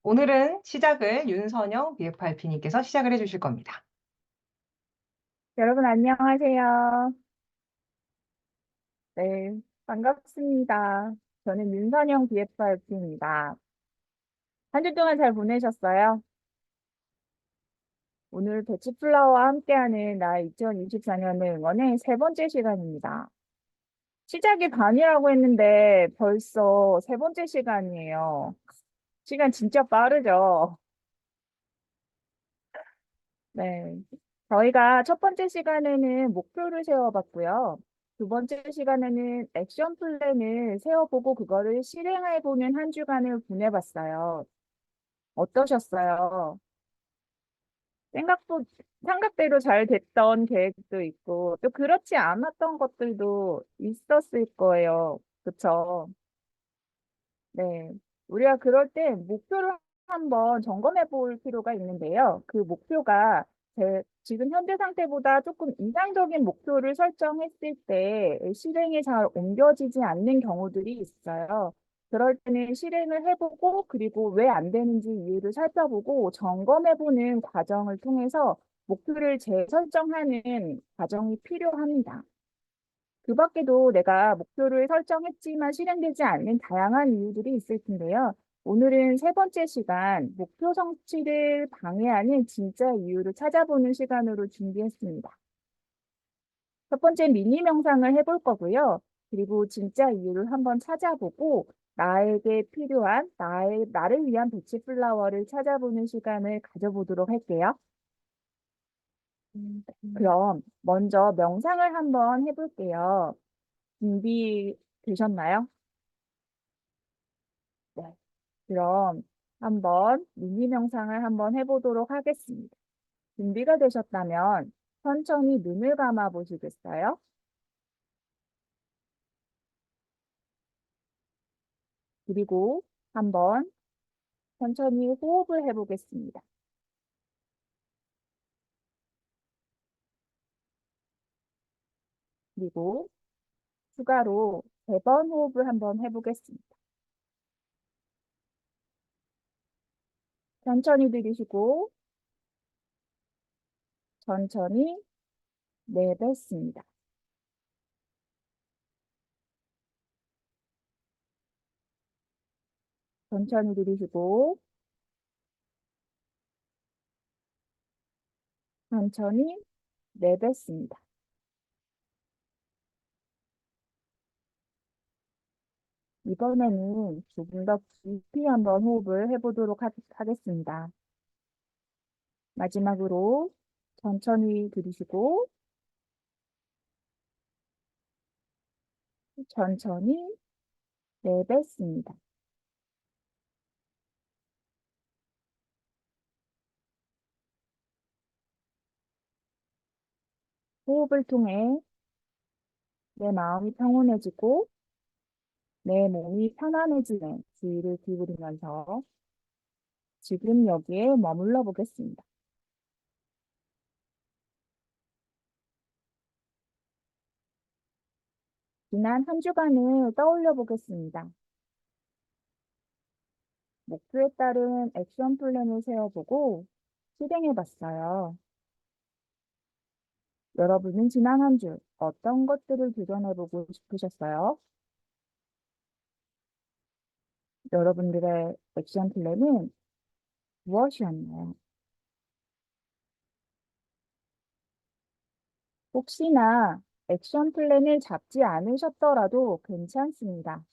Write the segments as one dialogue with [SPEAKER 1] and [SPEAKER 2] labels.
[SPEAKER 1] 오늘은 시작을 윤선영 BF8P님께서 시작을 해주실 겁니다.
[SPEAKER 2] 여러분 안녕하세요. 네, 반갑습니다. 저는 윤선영 BFRP입니다. 한 주 동안 잘 보내셨어요? 오늘 배치플라워와 함께하는 나 2024년의 응원의 세 번째 시간입니다. 시작이 반이라고 했는데 벌써 세 번째 시간이에요. 시간 진짜 빠르죠? 네. 저희가 첫 번째 시간에는 목표를 세워봤고요. 두 번째 시간에는 액션 플랜을 세워보고 그거를 실행해보는 한 주간을 보내봤어요. 어떠셨어요? 생각도, 생각대로 잘 됐던 계획도 있고, 또 그렇지 않았던 것들도 있었을 거예요. 그쵸? 네. 우리가 그럴 때 목표를 한번 점검해 볼 필요가 있는데요. 그 목표가 지금 현재 상태보다 조금 이상적인 목표를 설정했을 때 실행에 잘 옮겨지지 않는 경우들이 있어요. 그럴 때는 실행을 해보고 그리고 왜 안 되는지 이유를 살펴보고 점검해 보는 과정을 통해서 목표를 재설정하는 과정이 필요합니다. 그 밖에도 내가 목표를 설정했지만 실행되지 않는 다양한 이유들이 있을 텐데요. 오늘은 세 번째 시간, 목표 성취를 방해하는 진짜 이유를 찾아보는 시간으로 준비했습니다. 첫 번째 미니 명상을 해볼 거고요. 그리고 진짜 이유를 한번 찾아보고 나에게 필요한 나를 위한 배치 플라워를 찾아보는 시간을 가져보도록 할게요. 그럼 먼저 명상을 한번 해볼게요. 준비되셨나요? 네. 그럼 한번 미니 명상을 한번 해보도록 하겠습니다. 준비가 되셨다면 천천히 눈을 감아 보시겠어요? 그리고 한번 천천히 호흡을 해보겠습니다. 그리고 추가로 3번 호흡을 한번 해보겠습니다. 천천히 들이쉬고 천천히 내뱉습니다. 천천히 들이쉬고 천천히 내뱉습니다. 이번에는 조금 더 깊이 한번 호흡을 해보도록 하겠습니다. 마지막으로 천천히 들이쉬고 천천히 내뱉습니다. 호흡을 통해 내 마음이 평온해지고 내 몸이 편안해지는 주의를 기울이면서 지금 여기에 머물러 보겠습니다. 지난 한 주간을 떠올려 보겠습니다. 목표에 따른 액션 플랜을 세워보고 실행해 봤어요. 여러분은 지난 한 주 어떤 것들을 도전해보고 싶으셨어요? 여러분들의 액션 플랜은 무엇이었나요? 혹시나 액션 플랜을 잡지 않으셨더라도 괜찮습니다.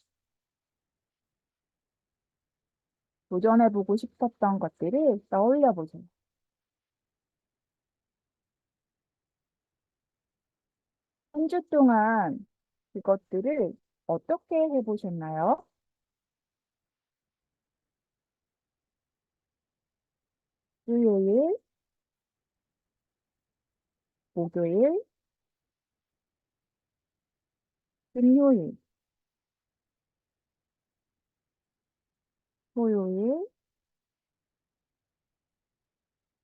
[SPEAKER 2] 도전해보고 싶었던 것들을 떠올려 보세요. 한 주 동안 그것들을 어떻게 해보셨나요? 수요일, 목요일, 금요일, 토요일,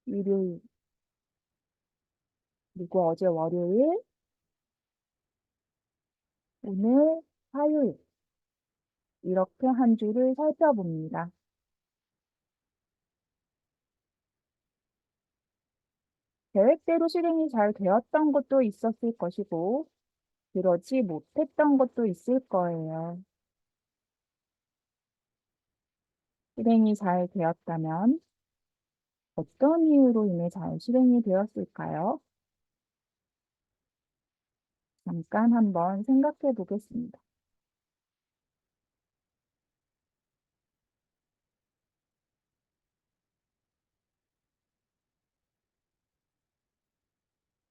[SPEAKER 2] 일요일, 그리고 어제 월요일, 오늘 화요일, 이렇게 한 주를 살펴봅니다. 계획대로 실행이 잘 되었던 것도 있었을 것이고, 그러지 못했던 것도 있을 거예요. 실행이 잘 되었다면 어떤 이유로 인해 잘 실행이 되었을까요? 잠깐 한번 생각해 보겠습니다.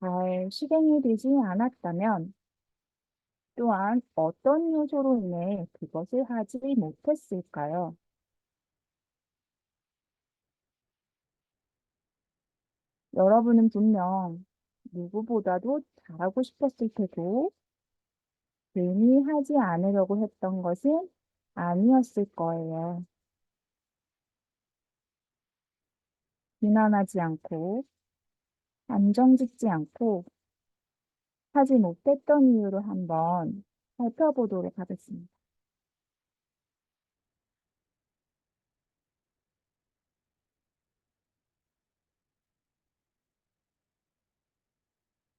[SPEAKER 2] 잘 실행이 되지 않았다면 또한 어떤 요소로 인해 그것을 하지 못했을까요? 여러분은 분명 누구보다도 잘하고 싶었을 테고, 괜히 하지 않으려고 했던 것은 아니었을 거예요. 비난하지 않고, 안정짓지 않고, 하지 못했던 이유를 한번 살펴보도록 하겠습니다.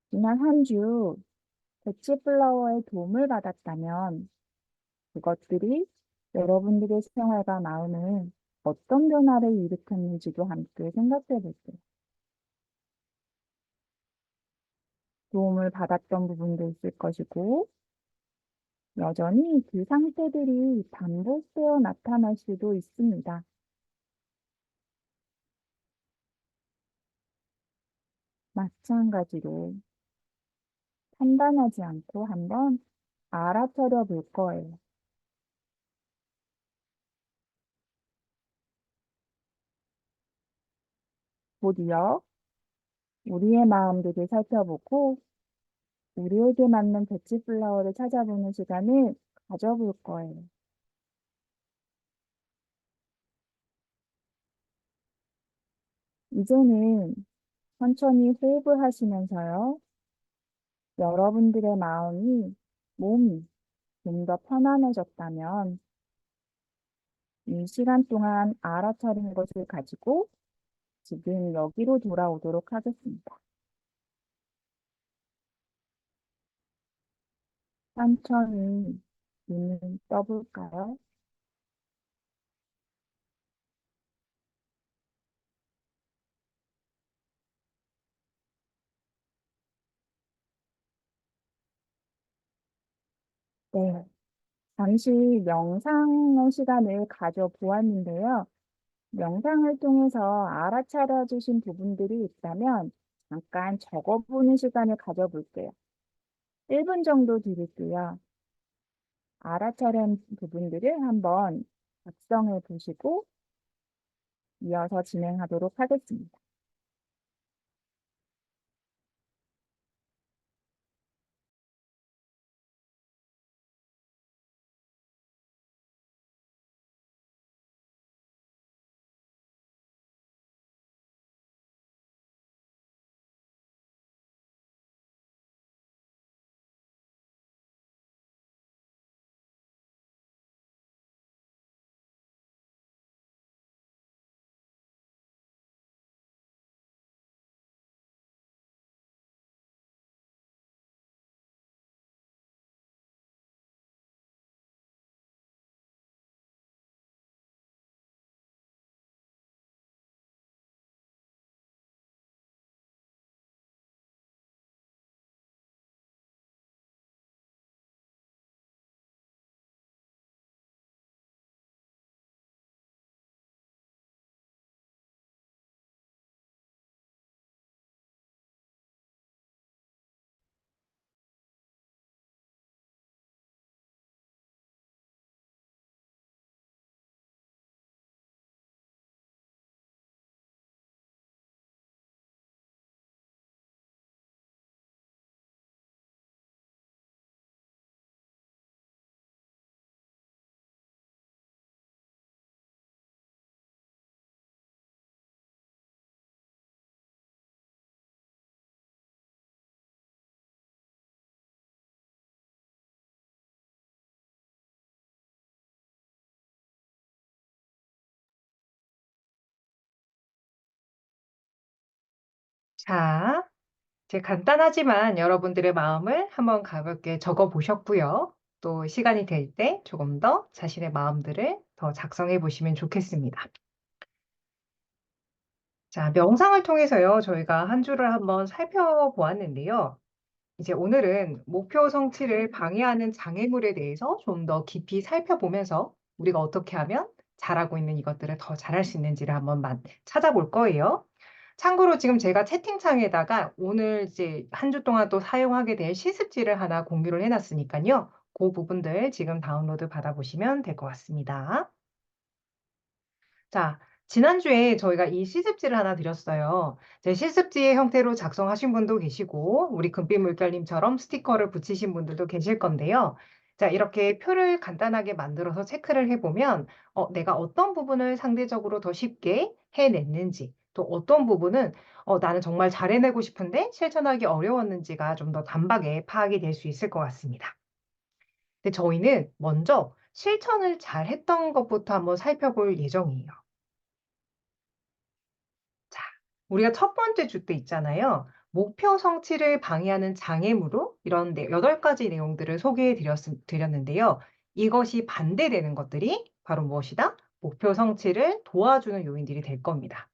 [SPEAKER 2] 지난 한 주 배치플라워의 도움을 받았다면 그것들이 여러분들의 생활과 마음에 어떤 변화를 일으켰는지도 함께 생각해 볼게요. 도움을 받았던 부분도 있을 것이고, 여전히 그 상태들이 반복되어 나타날 수도 있습니다. 마찬가지로 판단하지 않고 한번 알아차려 볼 거예요. 곧이어 우리의 마음들을 살펴보고 우리에게 맞는 배치플라워를 찾아보는 시간을 가져볼 거예요. 이제는 천천히 호흡을 하시면서요. 여러분들의 마음이, 몸이 좀 더 편안해졌다면 이 시간 동안 알아차린 것을 가지고 지금 여기로 돌아오도록 하겠습니다. 천천히 눈을 떠볼까요? 네. 잠시 명상 시간을 가져보았는데요. 명상을 통해서 알아차려 주신 부분들이 있다면 잠깐 적어보는 시간을 가져볼게요. 1분 정도 드릴게요. 알아차린 부분들을 한번 작성해 보시고 이어서 진행하도록 하겠습니다.
[SPEAKER 1] 자, 제 간단하지만 여러분들의 마음을 한번 가볍게 적어 보셨고요. 또 시간이 될 때 조금 더 자신의 마음들을 더 작성해 보시면 좋겠습니다. 자, 명상을 통해서요, 저희가 한 주를 한번 살펴보았는데요. 이제 오늘은 목표 성취를 방해하는 장애물에 대해서 좀 더 깊이 살펴보면서 우리가 어떻게 하면 잘하고 있는 이것들을 더 잘할 수 있는지를 한번 찾아볼 거예요. 참고로 지금 제가 채팅창에다가 오늘 이제 한 주 동안 또 사용하게 될 실습지를 하나 공유를 해놨으니까요. 그 부분들 지금 다운로드 받아보시면 될 것 같습니다. 자, 지난주에 저희가 이 시습지를 하나 드렸어요. 제 실습지의 형태로 작성하신 분도 계시고, 우리 금빛 물결님처럼 스티커를 붙이신 분들도 계실 건데요. 자, 이렇게 표를 간단하게 만들어서 체크를 해보면, 내가 어떤 부분을 상대적으로 더 쉽게 해냈는지, 또 어떤 부분은, 나는 정말 잘 해내고 싶은데 실천하기 어려웠는지가 좀 더 단박에 파악이 될 수 있을 것 같습니다. 근데 저희는 먼저 실천을 잘 했던 것부터 한번 살펴볼 예정이에요. 자, 우리가 첫 번째 주 때 있잖아요. 목표 성취를 방해하는 장애물로 이런 8가지 내용들을 소개해 드렸는데요. 이것이 반대되는 것들이 바로 무엇이다? 목표 성취를 도와주는 요인들이 될 겁니다.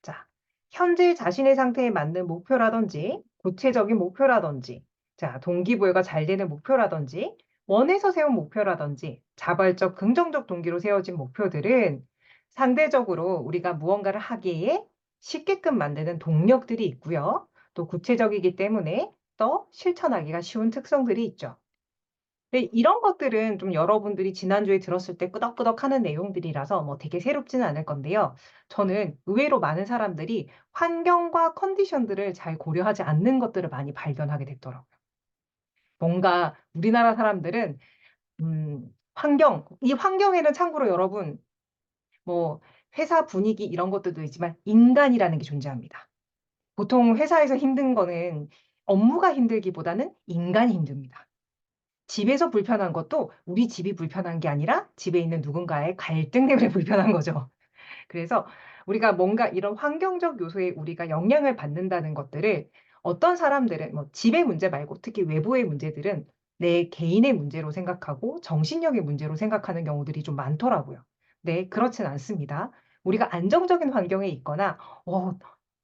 [SPEAKER 1] 자, 현재 자신의 상태에 맞는 목표라든지, 구체적인 목표라든지, 자, 동기부여가 잘 되는 목표라든지, 원해서 세운 목표라든지, 자발적, 긍정적 동기로 세워진 목표들은 상대적으로 우리가 무언가를 하기에 쉽게끔 만드는 동력들이 있고요. 또 구체적이기 때문에 더 실천하기가 쉬운 특성들이 있죠. 근데 이런 것들은 좀 여러분들이 지난주에 들었을 때 끄덕끄덕하는 내용들이라서 뭐 되게 새롭지는 않을 건데요. 저는 의외로 많은 사람들이 환경과 컨디션들을 잘 고려하지 않는 것들을 많이 발견하게 됐더라고요. 뭔가 우리나라 사람들은 이 환경에는 참고로 여러분 뭐 회사 분위기 이런 것들도 있지만 인간이라는 게 존재합니다. 보통 회사에서 힘든 거는 업무가 힘들기보다는 인간이 힘듭니다. 집에서 불편한 것도 우리 집이 불편한 게 아니라 집에 있는 누군가의 갈등 때문에 불편한 거죠. 그래서 우리가 뭔가 이런 환경적 요소에 우리가 영향을 받는다는 것들을 어떤 사람들은 뭐 집의 문제 말고 특히 외부의 문제들은 내 개인의 문제로 생각하고 정신력의 문제로 생각하는 경우들이 좀 많더라고요. 네, 그렇진 않습니다. 우리가 안정적인 환경에 있거나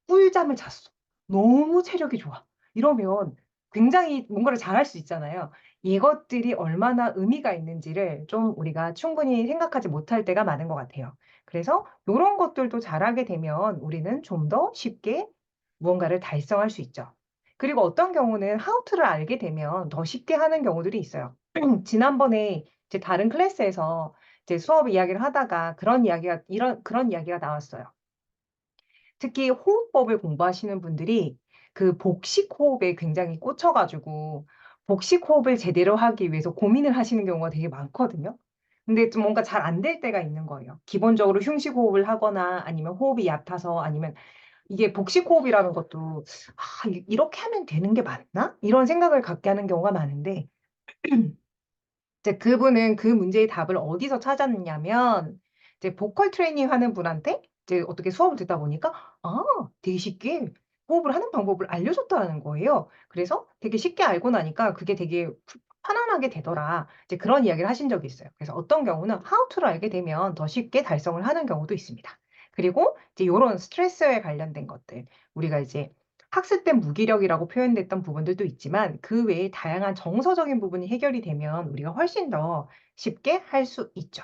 [SPEAKER 1] 꿀잠을 잤어. 너무 체력이 좋아. 이러면 굉장히 뭔가를 잘할 수 있잖아요. 이것들이 얼마나 의미가 있는지를 좀 우리가 충분히 생각하지 못할 때가 많은 것 같아요. 그래서 요런 것들도 잘하게 되면 우리는 좀 더 쉽게 무언가를 달성할 수 있죠. 그리고 어떤 경우는 how to를 알게 되면 더 쉽게 하는 경우들이 있어요. 지난번에 이제 다른 클래스에서 이제 수업 이야기를 하다가 그런 이야기가 나왔어요. 특히 호흡법을 공부하시는 분들이 그 복식 호흡에 굉장히 꽂혀 가지고 복식 호흡을 제대로 하기 위해서 고민을 하시는 경우가 되게 많거든요. 근데 좀 뭔가 잘 안 될 때가 있는 거예요. 기본적으로 흉식 호흡을 하거나 아니면 호흡이 얕아서 아니면 이게 복식 호흡이라는 것도 '아 이렇게 하면 되는 게 맞나?' 이런 생각을 갖게 하는 경우가 많은데 이제 그분은 그 문제의 답을 어디서 찾았냐면 이제 보컬 트레이닝 하는 분한테 이제 어떻게 수업을 듣다 보니까 되게 쉽게 호흡을 하는 방법을 알려줬다는 거예요. 그래서 되게 쉽게 알고 나니까 그게 되게 편안하게 되더라. 이제 그런 이야기를 하신 적이 있어요. 그래서 어떤 경우는 how to를 알게 되면 더 쉽게 달성을 하는 경우도 있습니다. 그리고 이제 요런 스트레스에 관련된 것들 우리가 이제 학습된 무기력이라고 표현됐던 부분들도 있지만 그 외에 다양한 정서적인 부분이 해결이 되면 우리가 훨씬 더 쉽게 할 수 있죠.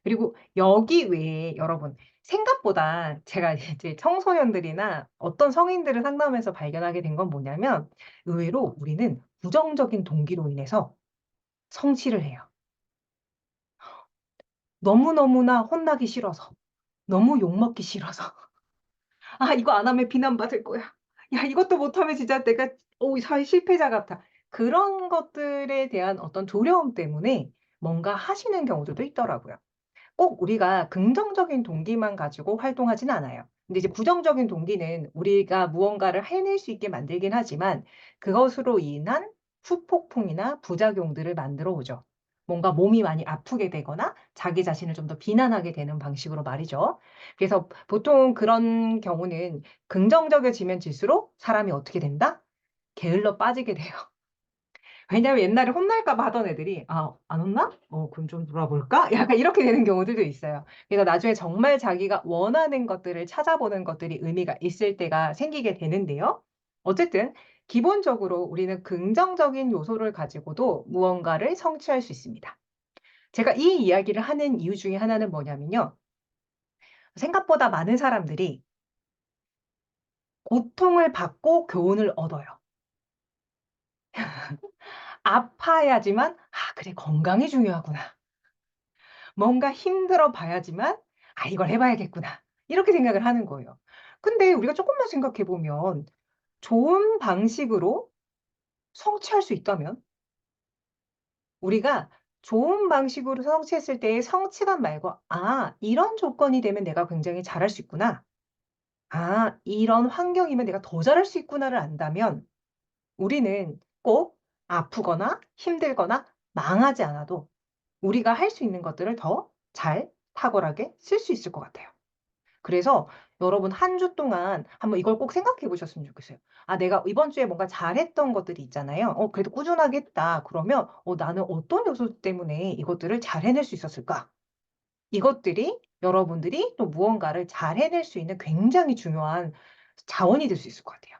[SPEAKER 1] 그리고 여기 외에 여러분 생각보다 제가 이제 청소년들이나 어떤 성인들을 상담해서 발견하게 된 건 뭐냐면 의외로 우리는 부정적인 동기로 인해서 성취를 해요. 너무너무나 혼나기 싫어서, 너무 욕먹기 싫어서. '아 이거 안 하면 비난받을 거야. 야 이것도 못하면 진짜 내가 사회 실패자 같아.' 그런 것들에 대한 어떤 두려움 때문에 뭔가 하시는 경우들도 있더라고요. 꼭 우리가 긍정적인 동기만 가지고 활동하진 않아요. 근데 이제 부정적인 동기는 우리가 무언가를 해낼 수 있게 만들긴 하지만 그것으로 인한 후폭풍이나 부작용들을 만들어 오죠. 뭔가 몸이 많이 아프게 되거나 자기 자신을 좀 더 비난하게 되는 방식으로 말이죠. 그래서 보통 그런 경우는 긍정적이어지면 질수록 사람이 어떻게 된다? 게을러 빠지게 돼요. 왜냐면 옛날에 혼날까 봐 하던 애들이 '아 안 혼나? 그럼 좀 놀아볼까?' 약간 이렇게 되는 경우들도 있어요. 그래서 나중에 정말 자기가 원하는 것들을 찾아보는 것들이 의미가 있을 때가 생기게 되는데요. 어쨌든 기본적으로 우리는 긍정적인 요소를 가지고도 무언가를 성취할 수 있습니다. 제가 이 이야기를 하는 이유 중에 하나는 뭐냐면요. 생각보다 많은 사람들이 고통을 받고 교훈을 얻어요. 아파야지만 '아 그래 건강이 중요하구나.' 뭔가 힘들어 봐야지만 '아 이걸 해 봐야겠구나.' 이렇게 생각을 하는 거예요. 근데 우리가 쪼끔만 생각해 보면 좋은 방식으로 성취할 수 있다면 우리가 좋은 방식으로 성취했을 때의 성취감 말고 '아 이런 조건이 되면 내가 굉장히 잘할 수 있구나. 아 이런 환경이면 내가 더 잘할 수 있구나.'를 안다면 우리는 꼭 아프거나 힘들거나 망하지 않아도 우리가 할 수 있는 것들을 더 잘 탁월하게 쓸 수 있을 것 같아요. 그래서 여러분 한 주 동안 한번 이걸 꼭 생각해 보셨으면 좋겠어요. '아 내가 이번 주에 뭔가 잘했던 것들이 있잖아요. 그래도 꾸준하게 했다.' 그러면 '나는 어떤 요소 때문에 이것들을 잘 해낼 수 있었을까?' 이것들이 여러분들이 또 무언가를 잘 해낼 수 있는 굉장히 중요한 자원이 될 수 있을 것 같아요.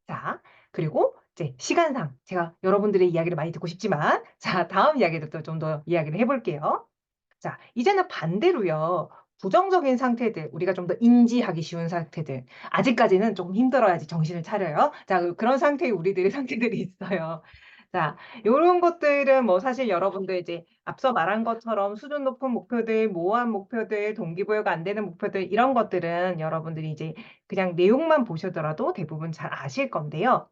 [SPEAKER 1] 자 그리고 이제 시간상 제가 여러분들의 이야기를 많이 듣고 싶지만 자 다음 이야기도 또 좀 더 이야기를 해 볼게요. 자 이제는 반대로요. 부정적인 상태들 우리가 좀 더 인지하기 쉬운 상태들 아직까지는 조금 힘들어야지 정신을 차려요. 자 그런 상태의 우리들의 상태들이 있어요. 자 요런 것들은 뭐 사실 여러분들 이제 앞서 말한 것처럼 수준 높은 목표들, 모호한 목표들, 동기부여가 안 되는 목표들 이런 것들은 여러분들이 이제 그냥 내용만 보시더라도 대부분 잘 아실 건데요.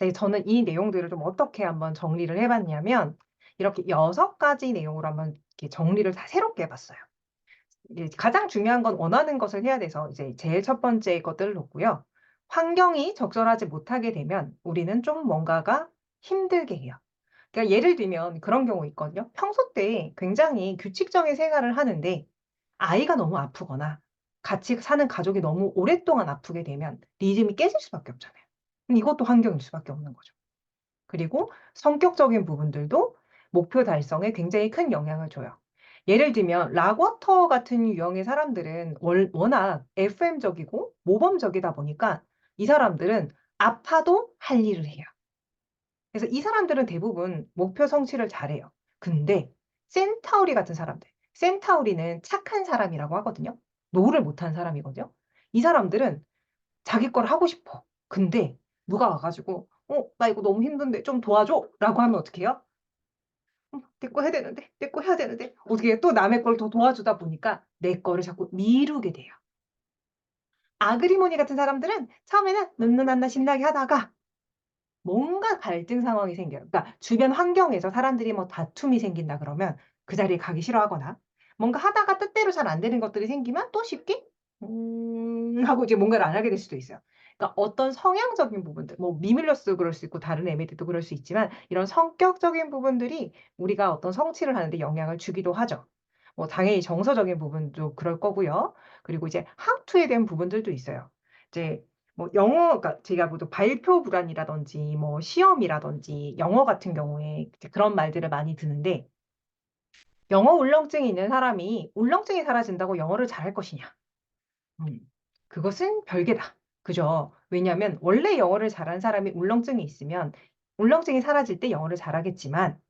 [SPEAKER 1] 네 저는 이 내용들을 좀 어떻게 한번 정리를 해 봤냐면 이렇게 6 가지 내용으로 한번 이렇게 정리를 다 새롭게 해 봤어요. 이제 가장 중요한 건 원하는 것을 해야 돼서 이제 제일 첫 번째 것들을 놓고요. 환경이 적절하지 못하게 되면 우리는 좀 뭔가가 힘들게 해요. 그러니까 예를 들면 그런 경우 있거든요. 평소 때 굉장히 규칙적인 생활을 하는데 아이가 너무 아프거나 같이 사는 가족이 너무 오랫동안 아프게 되면 리듬이 깨질 수밖에 없잖아요. 이것도 환경일 수밖에 없는 거죠. 그리고 성격적인 부분들도 목표 달성에 굉장히 큰 영향을 줘요. 예를 들면 락워터 같은 유형의 사람들은 워낙 FM적이고 모범적이다 보니까 이 사람들은 아파도 할 일을 해요. 그래서 이 사람들은 대부분 목표 성취를 잘해요. 근데 센타우리 같은 사람들, 센타우리는 착한 사람이라고 하거든요. 노를 못하는 사람이거든요. 이 사람들은 자기 걸 하고 싶어. 근데 누가 와 가지고 나 이거 너무 힘든데 좀 도와줘."라고 하면 어떡해요? 내 거 해야 되는데, 내 거 해야 되는데." 어떻게 해요? 또 남의 걸 더 도와주다 보니까 내 거를 자꾸 미루게 돼요. 아그리모니 같은 사람들은 처음에는 눈누난나 신나게 하다가 뭔가 갈등 상황이 생겨요. 그러니까 주변 환경에서 사람들이 뭐 다툼이 생긴다 그러면 그 자리에 가기 싫어하거나 뭔가 하다가 뜻대로 잘 안 되는 것들이 생기면 또 쉽게 하고 이제 뭔가를 안 하게 될 수도 있어요. 그러니까 어떤 성향적인 부분들 뭐 미밀러스도 그럴 수 있고 다른 애미들도 그럴 수 있지만 이런 성격적인 부분들이 우리가 어떤 성취를 하는 데 영향을 주기도 하죠. 뭐 당연히 정서적인 부분도 그럴 거고요. 그리고 이제 how to에 대한 부분들도 있어요. 이제 뭐 영어 그러니까 제가 뭐 또 발표 불안이라든지 뭐 시험이라든지 영어 같은 경우에 이제 그런 말들을 많이 듣는데 영어 울렁증이 있는 사람이 울렁증이 사라진다고 영어를 잘할 것이냐? 음. 그것은 별개다. 그죠? 왜냐하면 원래 영어를 잘하는 사람이 울렁증이 있으면 울렁증이 사라질 때 영어를 잘하겠지만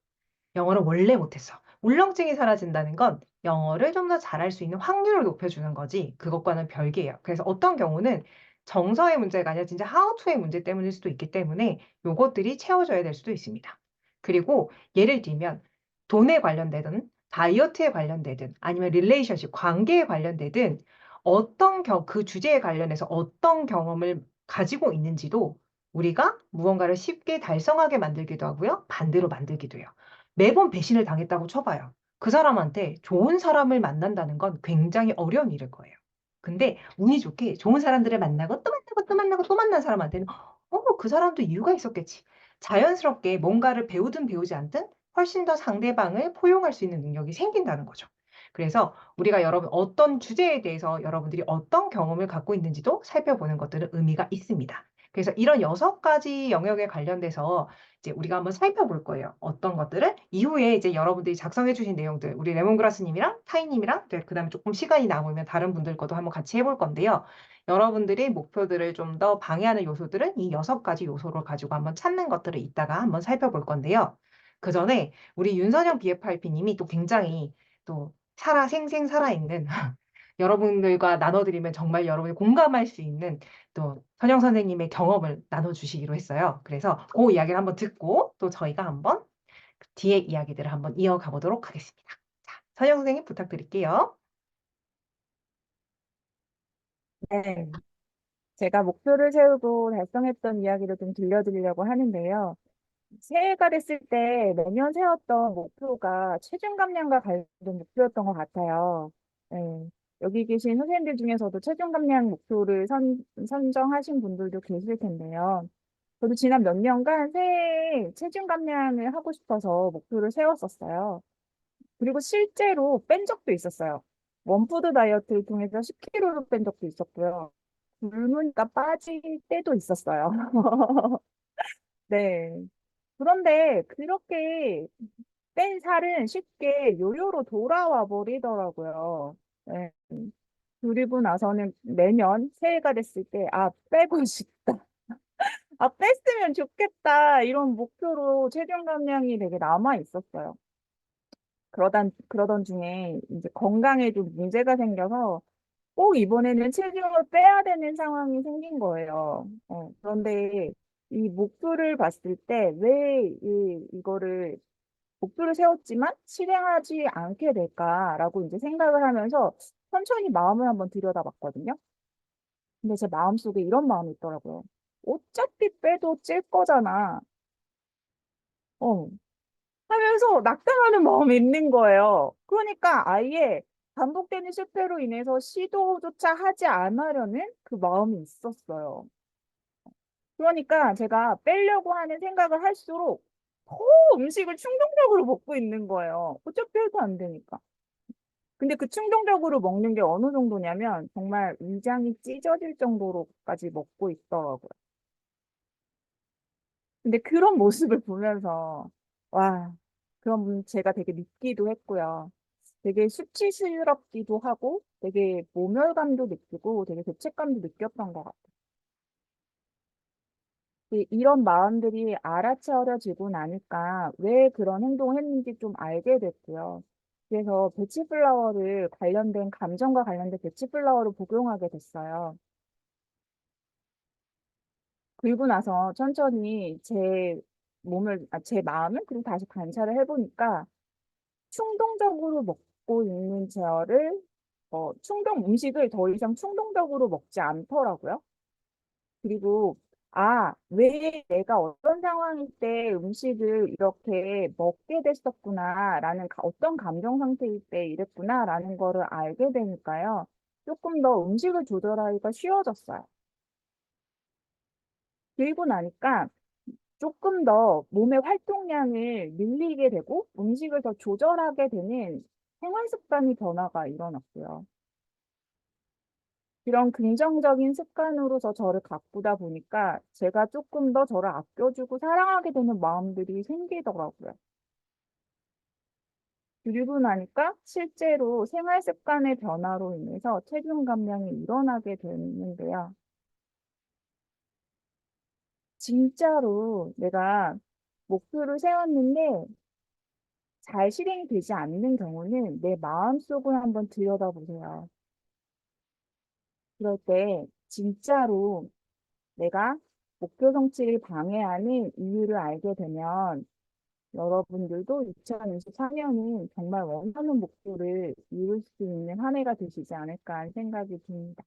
[SPEAKER 1] 영어를 원래 못했어. 울렁증이 사라진다는 건 영어를 좀 더 잘할 수 있는 확률을 높여주는 거지 그것과는 별개예요. 그래서 어떤 경우는 정서의 문제가 아니라 진짜 how to의 문제 때문일 수도 있기 때문에 요것들이 채워져야 될 수도 있습니다. 그리고 예를 들면 돈에 관련되든 다이어트에 관련되든 아니면 릴레이션십 관계에 관련되든 어떤 그 주제에 관련해서 어떤 경험을 가지고 있는지도 우리가 무언가를 쉽게 달성하게 만들기도 하고요. 반대로 만들기도 해요. 매번 배신을 당했다고 쳐 봐요. 그 사람한테 좋은 사람을 만난다는 건 굉장히 어려운 일일 거예요. 근데 운이 좋게 좋은 사람들을 만나고 또 만나고 또 만나고 또 만난 사람한테는 그 사람도 이유가 있었겠지. 자연스럽게 뭔가를 배우든 배우지 않든 훨씬 더 상대방을 포용할 수 있는 능력이 생긴다는 거죠. 그래서 우리가 여러분 어떤 주제에 대해서 여러분들이 어떤 경험을 갖고 있는지도 살펴보는 것들은 의미가 있습니다. 그래서 이런 6가지 영역에 관련돼서 이제 우리가 한번 살펴볼 거예요. 어떤 것들을 이후에 이제 여러분들이 작성해 주신 내용들 우리 레몬그라스 님이랑 타이 님이랑 그다음에 조금 시간이 남으면 다른 분들 것도 한번 같이 해볼 건데요. 여러분들이 목표들을 좀 더 방해하는 요소들은 이 6가지 요소를 가지고 한번 찾는 것들을 이따가 한번 살펴볼 건데요. 그전에 우리 윤선영 BFRP 님이 또 굉장히 또 생생 살아있는 여러분들과 나눠드리면 정말 여러분이 공감할 수 있는 또 선영 선생님의 경험을 나눠주시기로 했어요. 그래서 그 이야기를 한번 듣고 또 저희가 한번 그 뒤에 이야기들을 한번 이어가 보도록 하겠습니다. 자, 선영 선생님 부탁드릴게요.
[SPEAKER 2] 네. 제가 목표를 세우고 달성했던 이야기를 좀 들려드리려고 하는데요. 새해가 됐을 때 매년 세웠던 목표가 체중 감량과 관련된 목표였던 것 같아요. 네. 여기 계신 선생님들 중에서도 체중 감량 목표를 선정하신 분들도 계실 텐데요. 저도 지난 몇 년간 새해에 체중 감량을 하고 싶어서 목표를 세웠었어요. 그리고 실제로 뺀 적도 있었어요. 원푸드 다이어트를 통해서 10kg를 뺀 적도 있었고요. 굶으니까 빠질 때도 있었어요. 네. 그런데 그렇게 뺀 살은 쉽게 요요로 돌아와 버리더라고요. 네. 그리고 나서는 매년 새해가 됐을 때, 아, 빼고 싶다. 아, 뺐으면 좋겠다. 이런 목표로 체중 감량이 되게 남아 있었어요. 그러던 중에 이제 건강에 좀 문제가 생겨서 꼭 이번에는 체중을 빼야 되는 상황이 생긴 거예요. 그런데 이 목표를 봤을 때 왜 이거를 목표를 세웠지만 실행하지 않게 될까라고 이제 생각을 하면서 천천히 마음을 한번 들여다봤거든요. 근데 제 마음속에 이런 마음이 있더라고요. 어차피 빼도 찔 거잖아. 어, 하면서 낙담하는 마음이 있는 거예요. 그러니까 아예 반복되는 실패로 인해서 시도조차 하지 않으려는 그 마음이 있었어요. 그러니까 제가 빼려고 하는 생각을 할수록 더 음식을 충동적으로 먹고 있는 거예요. 어차피 해도 안 되니까. 근데 그 충동적으로 먹는 게 어느 정도냐면 정말 위장이 찢어질 정도로까지 먹고 있더라고요. 근데 그런 모습을 보면서 와, 그럼 제가 되게 믿기도 했고요. 되게 수치스럽기도 하고 되게 모멸감도 느끼고 되게 죄책감도 느꼈던 것 같아요. 이런 마음들이 알아차려지고 나니까 왜 그런 행동을 했는지 좀 알게 됐고요. 그래서 배치플라워를 관련된 감정과 관련된 배치플라워를 복용하게 됐어요. 그리고 나서 천천히 제 마음을 그리고 다시 관찰을 해보니까 충동적으로 먹고 있는 제어를, 음식을 더 이상 충동적으로 먹지 않더라고요. 그리고, 아, 왜 내가 어떤 상황일 때 음식을 이렇게 먹게 됐었구나라는 어떤 감정 상태일 때 이랬구나라는 거를 알게 되니까요. 조금 더 음식을 조절하기가 쉬워졌어요. 그리고 나니까 조금 더 몸의 활동량을 늘리게 되고 음식을 더 조절하게 되는 생활 습관이 변화가 일어났고요. 이런 긍정적인 습관으로서 저를 가꾸다 보니까 제가 조금 더 저를 아껴주고 사랑하게 되는 마음들이 생기더라고요. 그리고 나니까 실제로 생활 습관의 변화로 인해서 체중 감량이 일어나게 됐는데요. 진짜로 내가 목표를 세웠는데 잘 실행이 되지 않는 경우는 내 마음속을 한번 들여다보세요. 그럴 때 진짜로 내가 목표 성취를 방해하는 이유를 알게 되면 여러분들도 2024년은 정말 원하는 목표를 이룰 수 있는 한 해가 되시지 않을까 하는 생각이 듭니다.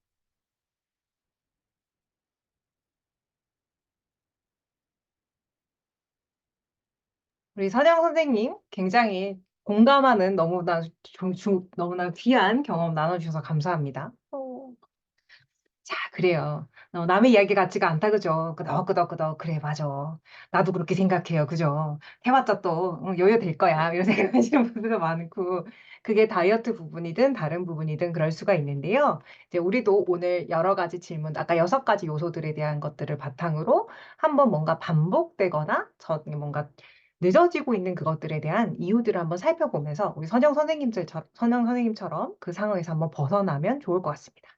[SPEAKER 1] 우리 선영 선생님 굉장히 공감하는 너무나 귀한 경험 나눠주셔서 감사합니다. 자, 그래요. 남의 이야기 같지가 않다, 그죠? 끄덕끄덕끄덕. 그래, 맞아. 나도 그렇게 생각해요, 그죠? 해봤자 또 요요될 거야. 이런 생각하시는 분들도 많고, 그게 다이어트 부분이든 다른 부분이든 그럴 수가 있는데요. 이제 우리도 오늘 여러 가지 질문, 아까 6가지 요소들에 대한 것들을 바탕으로 한번 뭔가 반복되거나 뭔가 늦어지고 있는 그것들에 대한 이유들을 한번 살펴보면서 우리 선영 선생님처럼 그 상황에서 한번 벗어나면 좋을 것 같습니다.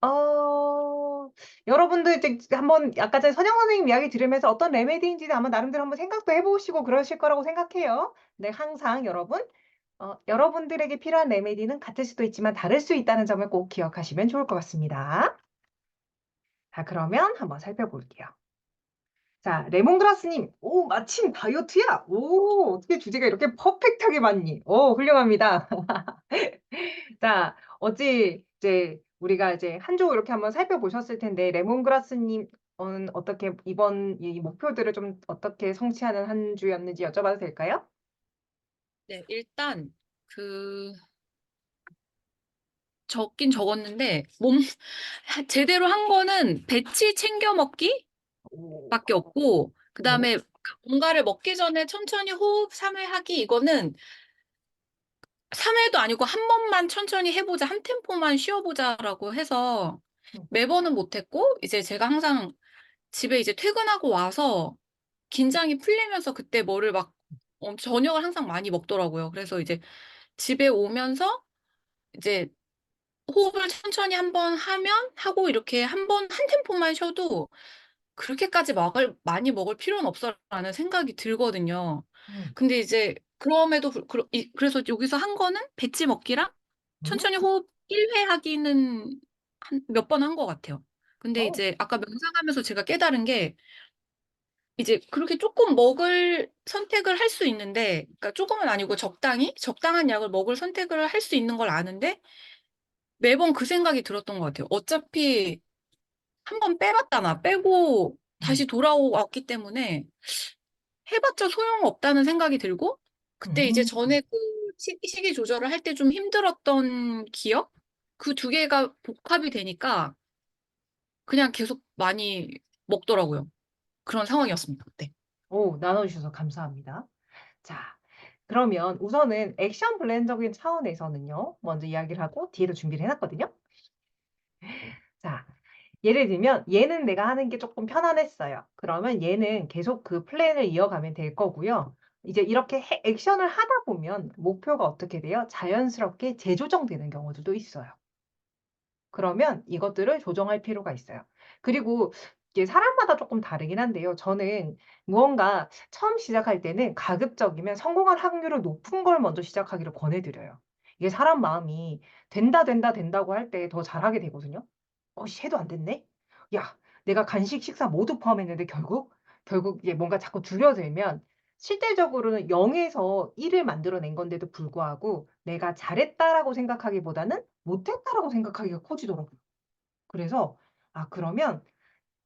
[SPEAKER 1] 어, 여러분들 이제 한번 아까 전에 선영 선생님 이야기 들으면서 어떤 레메디인지 아마 나름대로 한번 생각도 해보시고 그러실 거라고 생각해요. 근데 항상 여러분들에게 필요한 레메디는 같을 수도 있지만 다를 수 있다는 점을 꼭 기억하시면 좋을 것 같습니다. 자, 그러면 한번 살펴볼게요. 자, 레몬그라스님, 오, 마침 다이어트야? 오, 어떻게 주제가 이렇게 퍼펙트하게 맞니? 오, 훌륭합니다. 자, 이제 우리가 이제 한 주 이렇게 한번 살펴보셨을 텐데, 레몬그라스님은 어떻게 이번 이 목표들을 좀 어떻게 성취하는 한 주였는지 여쭤봐도 될까요?
[SPEAKER 3] 네, 일단 그 적긴 적었는데 몸 제대로 한 거는 배치 챙겨 먹기밖에
[SPEAKER 1] 오,
[SPEAKER 3] 없고
[SPEAKER 1] 네.
[SPEAKER 3] 그다음에 뭔가를 먹기 전에 천천히 호흡 3회 하기 이거는 3회도 아니고 한 번만 천천히 해보자 한 템포만 쉬어보자라고 해서
[SPEAKER 1] 음,
[SPEAKER 3] 매번은 못했고 이제 제가 항상 집에 이제 퇴근하고 와서 긴장이 풀리면서 그때 뭐를 막 저녁을 항상 많이 먹더라고요. 그래서 이제 집에 오면서 이제 호흡을 천천히 한 번 하고 이렇게 한 템포만 쉬어도 '그렇게까지 많이 먹을 필요는 없어.'라는 생각이 들거든요.
[SPEAKER 1] 음,
[SPEAKER 3] 근데 이제 그럼에도 그래서 여기서 한 거는 배치 먹기랑
[SPEAKER 1] 음,
[SPEAKER 3] 천천히 호흡 1회 하기는 한 몇 번 한 것 같아요. 근데
[SPEAKER 1] 어,
[SPEAKER 3] 이제 아까 명상하면서 제가 깨달은 게 이제 그렇게 쪼끔 먹을 선택을 할 수 있는데 그러니까 쪼끔은 아니고 적당한 약을 먹을 선택을 할 수 있는 걸 아는데 매번 그 생각이 들었던 것 같아요. 어차피 한 번 빼봤잖아. 빼고
[SPEAKER 1] 음,
[SPEAKER 3] 다시 돌아왔기 때문에 해 봤자 소용없다는 생각이 들고 그때 이제
[SPEAKER 1] 음.
[SPEAKER 3] 전에 그 식이 조절을 할 때 좀 힘들었던 기억? 그 두 개가 복합이 되니까 그냥 계속 많이 먹더라고요. 그런 상황이었습니다 그때.
[SPEAKER 1] 오, 나눠주셔서 감사합니다. 자, 그러면 우선은 액션 플랜적인 차원에서는요, 먼저 이야기를 하고 뒤에도 준비를 해놨거든요. 자, 예를 들면 얘는 내가 하는 게 조금 편안했어요. 그러면 얘는 계속 그 플랜을 이어가면 될 거고요. 이제 이렇게 액션을 하다 보면 목표가 어떻게 돼요? 자연스럽게 재조정되는 경우들도 있어요. 그러면 이것들을 조정할 필요가 있어요. 그리고 이게 사람마다 조금 다르긴 한데요. 저는 무언가 처음 시작할 때는 가급적이면 성공할 확률을 높은 걸 먼저 시작하기를 권해드려요. 이게 사람 마음이 된다고 할 때 더 잘하게 되거든요. 씨, 해도 안 됐네? 야, 내가 간식, 식사 모두 포함했는데 결국 이게 뭔가 자꾸 줄여들면 실질적으로는 0에서 1을 만들어낸 건데도 불구하고 내가 잘했다라고 생각하기보다는 못했다라고 생각하기가 커지더라고요. 그래서 그러면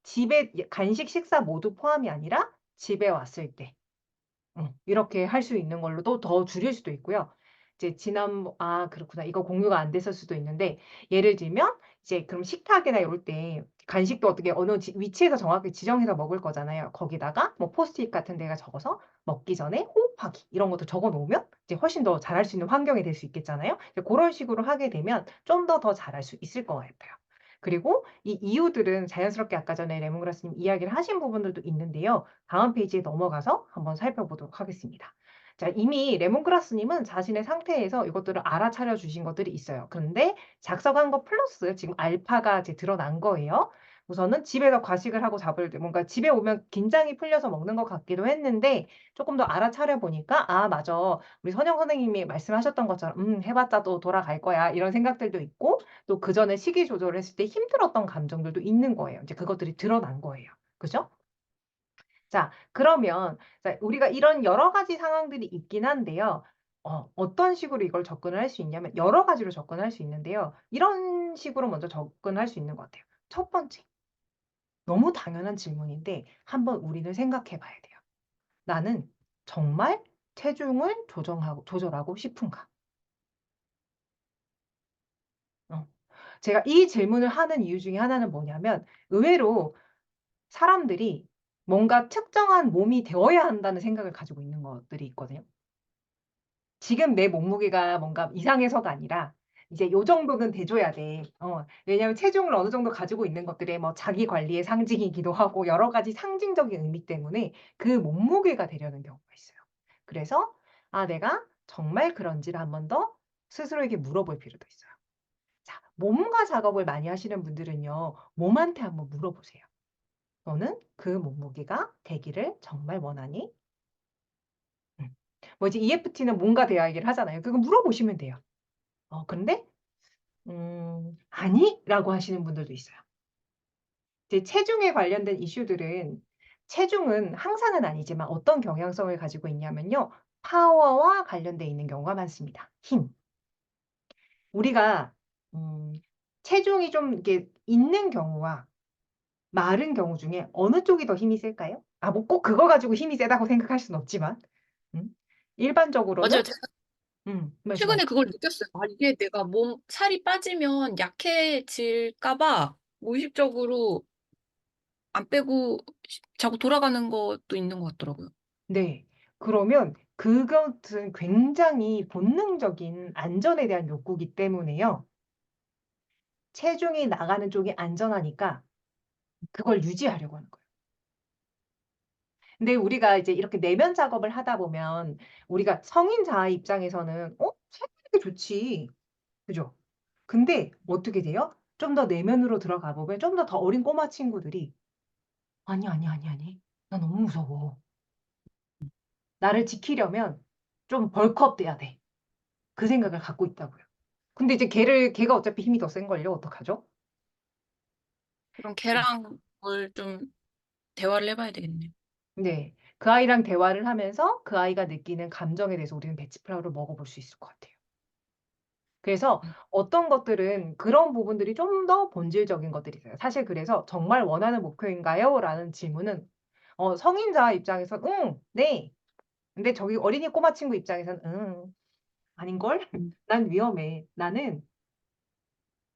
[SPEAKER 1] 집에 간식, 식사 모두 포함이 아니라 집에 왔을 때 이렇게 할 수 있는 걸로도 더 줄일 수도 있고요. 이제 그렇구나. 이거 공유가 안 됐을 수도 있는데 예를 들면 이제 그럼 식탁이나 이럴 때 간식도 어떻게 어느 위치에서 정확히 지정해서 먹을 거잖아요. 거기다가 뭐 포스트잇 같은 데가 적어서 먹기 전에 호흡하기 이런 것도 적어 놓으면 이제 훨씬 더 잘할 수 있는 환경이 될 수 있겠잖아요. 이제 그런 식으로 하게 되면 좀 더 잘할 수 있을 것 같아요. 그리고 이 이유들은 자연스럽게 아까 전에 레몬그라스님 이야기를 하신 부분들도 있는데요. 다음 페이지에 넘어가서 한번 살펴보도록 하겠습니다. 자, 이미 레몬그라스님은 자신의 상태에서 이것들을 알아차려 주신 것들이 있어요. 그런데 작성한 것 플러스 지금 알파가 이제 드러난 거예요. 우선은 집에서 과식을 하고 잡을 때 뭔가 집에 오면 긴장이 풀려서 먹는 것 같기도 했는데 조금 더 알아차려 보니까 맞아. 우리 선영 선생님이 말씀하셨던 것처럼 해봤자 또 돌아갈 거야 이런 생각들도 있고 또 그전에 식이 조절을 했을 때 힘들었던 감정들도 있는 거예요. 이제 그것들이 드러난 거예요. 그죠? 자, 그러면 자, 우리가 이런 여러 가지 상황들이 있긴 한데요. 어떤 식으로 이걸 접근을 할 수 있냐면 여러 가지로 접근할 수 있는데요. 이런 식으로 먼저 접근할 수 있는 것 같아요. 첫 번째, 너무 당연한 질문인데 한번 우리는 생각해 봐야 돼요. 나는 정말 체중을 조절하고 싶은가? 어. 제가 이 질문을 하는 이유 중에 하나는 뭐냐면 의외로 사람들이 뭔가 특정한 몸이 되어야 한다는 생각을 가지고 있는 것들이 있거든요. 지금 내 몸무게가 뭔가 이상해서가 아니라 이제 '요 정도는 돼 줘야 돼.' 왜냐하면 체중을 어느 정도 가지고 있는 것들이 뭐 자기 관리의 상징이기도 하고 여러 가지 상징적인 의미 때문에 그 몸무게가 되려는 경우가 있어요. 그래서 내가 정말 그런지를 한 번 더 스스로에게 물어볼 필요도 있어요. 자, 몸과 작업을 많이 하시는 분들은요. 몸한테 한번 물어보세요. "너는 그 몸무게가 되기를 정말 원하니?" 음. 뭐 이제 EFT는 몸과 대화 얘기를 하잖아요. 그거 물어보시면 돼요. 근데 "아니."라고 하시는 분들도 있어요. 이제 체중에 관련된 이슈들은 체중은 항상은 아니지만 어떤 경향성을 가지고 있냐면요. 파워와 관련돼 있는 경우가 많습니다. 힘. 우리가 체중이 좀 이렇게 있는 경우와 마른 경우 중에 어느 쪽이 더 힘이 셀까요? 뭐 꼭 그거 가지고 힘이 세다고 생각할 수는 없지만 음 일반적으로는
[SPEAKER 3] 맞아요. 제가
[SPEAKER 1] 말씀하세요.
[SPEAKER 3] 최근에 그걸 느꼈어요. 이게 내가 살이 빠지면 약해질까 봐 무의식적으로 안 빼고 자꾸 돌아가는 것도 있는 것 같더라고요.
[SPEAKER 1] 네. 그러면 그것은 굉장히 본능적인 안전에 대한 욕구이기 때문에요. 체중이 나가는 쪽이 안전하니까 그걸 유지하려고 하는 거예요. 근데 우리가 이제 이렇게 내면 작업을 하다 보면 우리가 성인 자아 입장에서는 살 빼는 게 좋지. 그죠? 근데 어떻게 돼요? 좀 더 내면으로 들어가 보면 좀 더 어린 꼬마 친구들이 "아니, 아니, 아니, 아니. 나 너무 무서워. 나를 지키려면 좀 벌크업 돼야 돼." 그 생각을 갖고 있다고요. 근데 이제 걔가 어차피 힘이 더 센걸요. 어떡하죠?
[SPEAKER 3] 그럼
[SPEAKER 1] 음.
[SPEAKER 3] 걔랑 뭘 좀 대화를 해 봐야 되겠네요.
[SPEAKER 1] 네. 그 아이랑 대화를 하면서 그 아이가 느끼는 감정에 대해서 우리는 배치플라워를 먹어 볼 수 있을 것 같아요. 그래서
[SPEAKER 3] 음.
[SPEAKER 1] 어떤 것들은 그런 부분들이 좀 더 본질적인 것들이 있어요. 사실 그래서 "정말 원하는 목표인가요?" 라는 질문은 성인자 입장에선 "응. 네." 근데 저기 어린이 꼬마 친구 입장에서는 "응. 아닌걸?
[SPEAKER 3] 음.
[SPEAKER 1] 난 위험해. 나는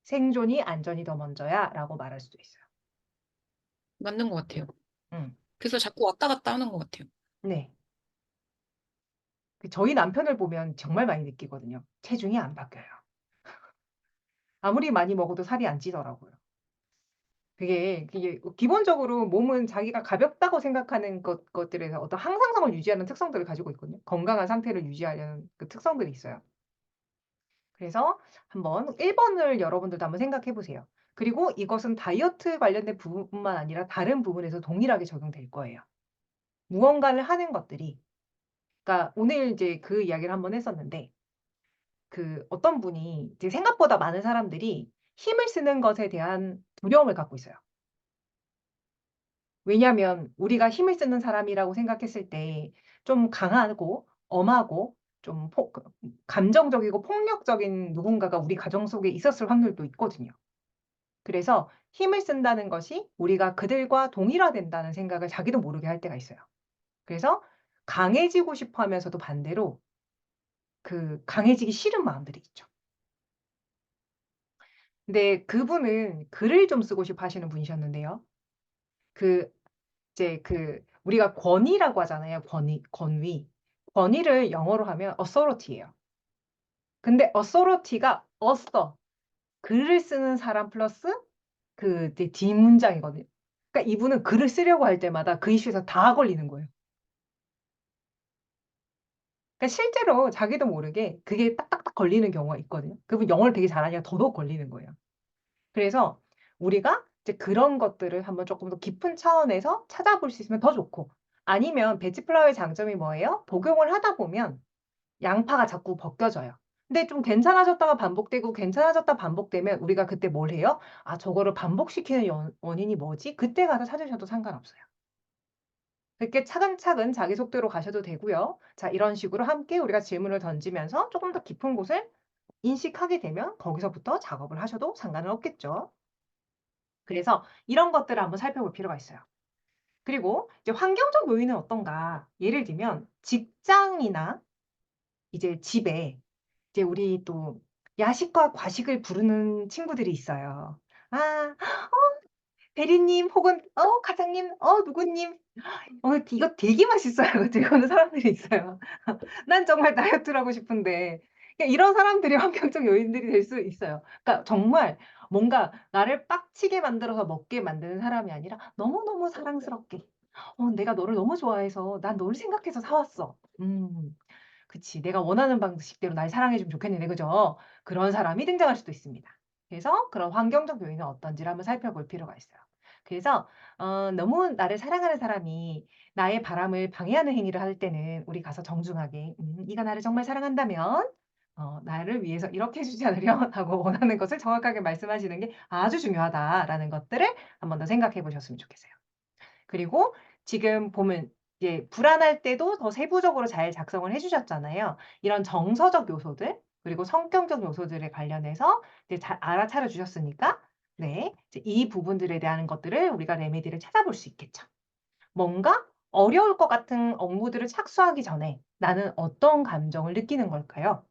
[SPEAKER 1] 생존이 안전이 더 먼저야."라고 말할 수도 있어요.
[SPEAKER 3] 맞는 것 같아요.
[SPEAKER 1] 음.
[SPEAKER 3] 그래서 자꾸 왔다 갔다 하는 것 같아요.
[SPEAKER 1] 네. 저희 남편을 보면 정말 많이 느끼거든요. 체중이 안 바뀌어요. 아무리 많이 먹어도 살이 안 찌더라고요. 그게 기본적으로 몸은 자기가 가볍다고 생각하는 것들에서 어떤 항상성을 유지하는 특성들을 가지고 있거든요. 건강한 상태를 유지하려는 그 특성들이 있어요. 그래서 한번 1 번을 여러분들도 한번 생각해 보세요. 그리고 이것은 다이어트 관련된 부분뿐만 아니라 다른 부분에서 동일하게 적용될 거예요. 무언가를 하는 것들이 그러니까 오늘 이제 그 이야기를 한번 했었는데 어떤 분이 이제 생각보다 많은 사람들이 힘을 쓰는 것에 대한 두려움을 갖고 있어요. 왜냐하면 우리가 힘을 쓰는 사람이라고 생각했을 때 좀 강하고 엄하고 좀 감정적이고 폭력적인 누군가가 우리 가정 속에 있었을 확률도 있거든요. 그래서 힘을 쓴다는 것이 우리가 그들과 동일화된다는 생각을 자기도 모르게 할 때가 있어요. 그래서 강해지고 싶어 하면서도 반대로 강해지기 싫은 마음들이 있죠. 근데 그분은 글을 좀 쓰고 싶어 하시는 분이셨는데요. 그 이제 우리가 권위라고 하잖아요. 권위. 권위를 영어로 하면 authority예요. 근데 authority가 글을 쓰는 사람 플러스 이제 뒷문장이거든요. 그러니까 이분은 글을 쓰려고 할 때마다 그 이슈에서 다 걸리는 거예요. 그러니까 실제로 자기도 모르게 그게 딱딱딱 걸리는 경우가 있거든요. 그분 영어를 되게 잘하니까 더더욱 걸리는 거예요. 그래서 우리가 이제 그런 것들을 한번 쪼끔 더 깊은 차원에서 찾아볼 수 있으면 더 좋고 아니면 배치플라워의 장점이 뭐예요? 복용을 하다 보면 양파가 자꾸 벗겨져요. 근데 좀 괜찮아졌다가 반복되고 괜찮아졌다 반복되면 우리가 그때 뭘 해요? '저거를 반복시키는 원인이 뭐지?' 그때 가서 찾으셔도 상관없어요. 그렇게 차근차근 자기 속도로 가셔도 되고요. 자, 이런 식으로 함께 우리가 질문을 던지면서 쪼금 더 깊은 곳을 인식하게 되면 거기서부터 작업을 하셔도 상관은 없겠죠. 그래서 이런 것들을 한번 살펴볼 필요가 있어요. 그리고 이제 환경적 요인은 어떤가? 예를 들면 직장이나 이제 집에 이제 우리 또 야식과 과식을 부르는 친구들이 있어요. 아, 대리님 혹은 과장님, 누구님, 이거 되게 맛있어요. 들고 오는 사람들이 있어요. 난 정말 다이어트를 하고 싶은데 이런 사람들이 환경적 요인들이 될 수 있어요. 그러니까 정말 뭔가 나를 빡치게 만들어서 먹게 만드는 사람이 아니라 너무너무 사랑스럽게 "내가 너를 너무 좋아해서 난 너를 생각해서 사 왔어." 그치. 내가 원하는 방식대로 날 사랑해 주면 좋겠는데 그죠? 그런 사람이 등장할 수도 있습니다. 그래서 그런 환경적 요인은 어떤지를 한번 살펴볼 필요가 있어요. 그래서 너무 나를 사랑하는 사람이 나의 바람을 방해하는 행위를 할 때는 우리 가서 정중하게 "네가 나를 정말 사랑한다면 나를 위해서 이렇게 해 주지 않으련?" 하고 원하는 것을 정확하게 말씀하시는 게 아주 중요하다라는 것들을 한 번 더 생각해 보셨으면 좋겠어요. 그리고 지금 보면 이제 불안할 때도 더 세부적으로 잘 작성을 해 주셨잖아요. 이런 정서적 요소들 그리고 성격적 요소들에 관련해서 이제 잘 알아차려 주셨으니까 네 이제 이 부분들에 대한 것들을 우리가 레메디를 찾아볼 수 있겠죠. 뭔가 어려울 것 같은 업무들을 착수하기 전에 나는 어떤 감정을 느끼는 걸까요?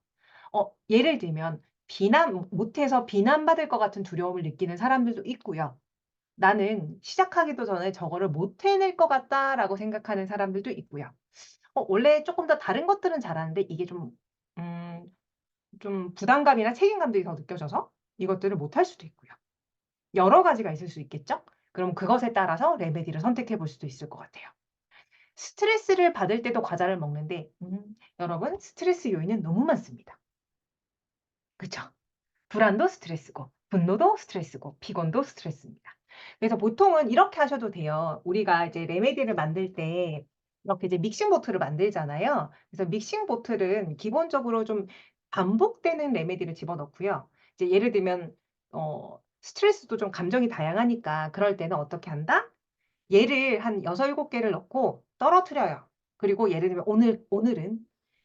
[SPEAKER 1] 예를 들면 비난 못해서 비난받을 것 같은 두려움을 느끼는 사람들도 있고요. '나는 시작하기도 전에 저거를 못 해낼 것 같다.'라고 생각하는 사람들도 있고요. 원래 쪼끔 더 다른 것들은 잘하는데 이게 음 좀 부담감이나 책임감들이 더 느껴져서 이것들을 못할 수도 있고요. 여러 가지가 있을 수 있겠죠? 그럼 그것에 따라서 레메디를 선택해 볼 수도 있을 것 같아요. 스트레스를 받을 때도 과자를 먹는데 여러분 스트레스 요인은 너무 많습니다. 그쵸? 불안도 스트레스고 분노도 스트레스고 피곤도 스트레스입니다. 그래서 보통은 이렇게 하셔도 돼요. 우리가 이제 레메디를 만들 때 이렇게 이제 믹싱 보틀을 만들잖아요. 그래서 믹싱 보틀은 기본적으로 좀 반복되는 레메디를 집어넣고요. 이제 예를 들면 스트레스도 좀 감정이 다양하니까 그럴 때는 어떻게 한다? 얘를 한 6-7 개를 넣고 떨어뜨려요. 그리고 예를 들면 오늘은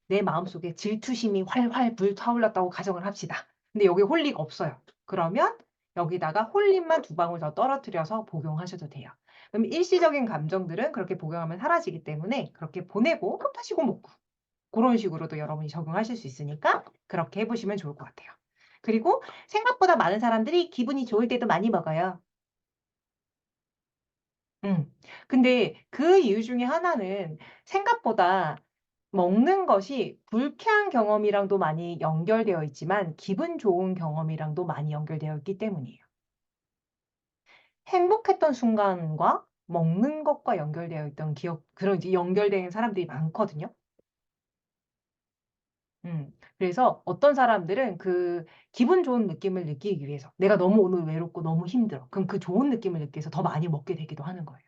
[SPEAKER 1] 내 마음속에 질투심이 활활 불타올랐다고 가정을 합시다. 근데 여기에 홀릭 없어요. 그러면 여기다가 홀릭만 2 방울 더 떨어뜨려서 복용하셔도 돼요. 그럼 일시적인 감정들은 그렇게 복용하면 사라지기 때문에 그렇게 보내고 또 다시고 먹고 고런 식으로도 여러분이 적용하실 수 있으니까 그렇게 해 보시면 좋을 것 같아요. 그리고 생각보다 많은 사람들이 기분이 좋을 때도 많이 먹어요. 음. 근데 그 이유 중에 하나는 생각보다 먹는 것이 불쾌한 경험이랑도 많이 연결되어 있지만 기분 좋은 경험이랑도 많이 연결되어 있기 때문이에요. 행복했던 순간과 먹는 것과 연결되어 있던 기억 그런 이제 연결되는 사람들이 많거든요. 그래서 어떤 사람들은 그 기분 좋은 느낌을 느끼기 위해서 '내가 너무 오늘 외롭고 너무 힘들어.' 그럼 그 좋은 느낌을 느끼기 위해서 더 많이 먹게 되기도 하는 거예요.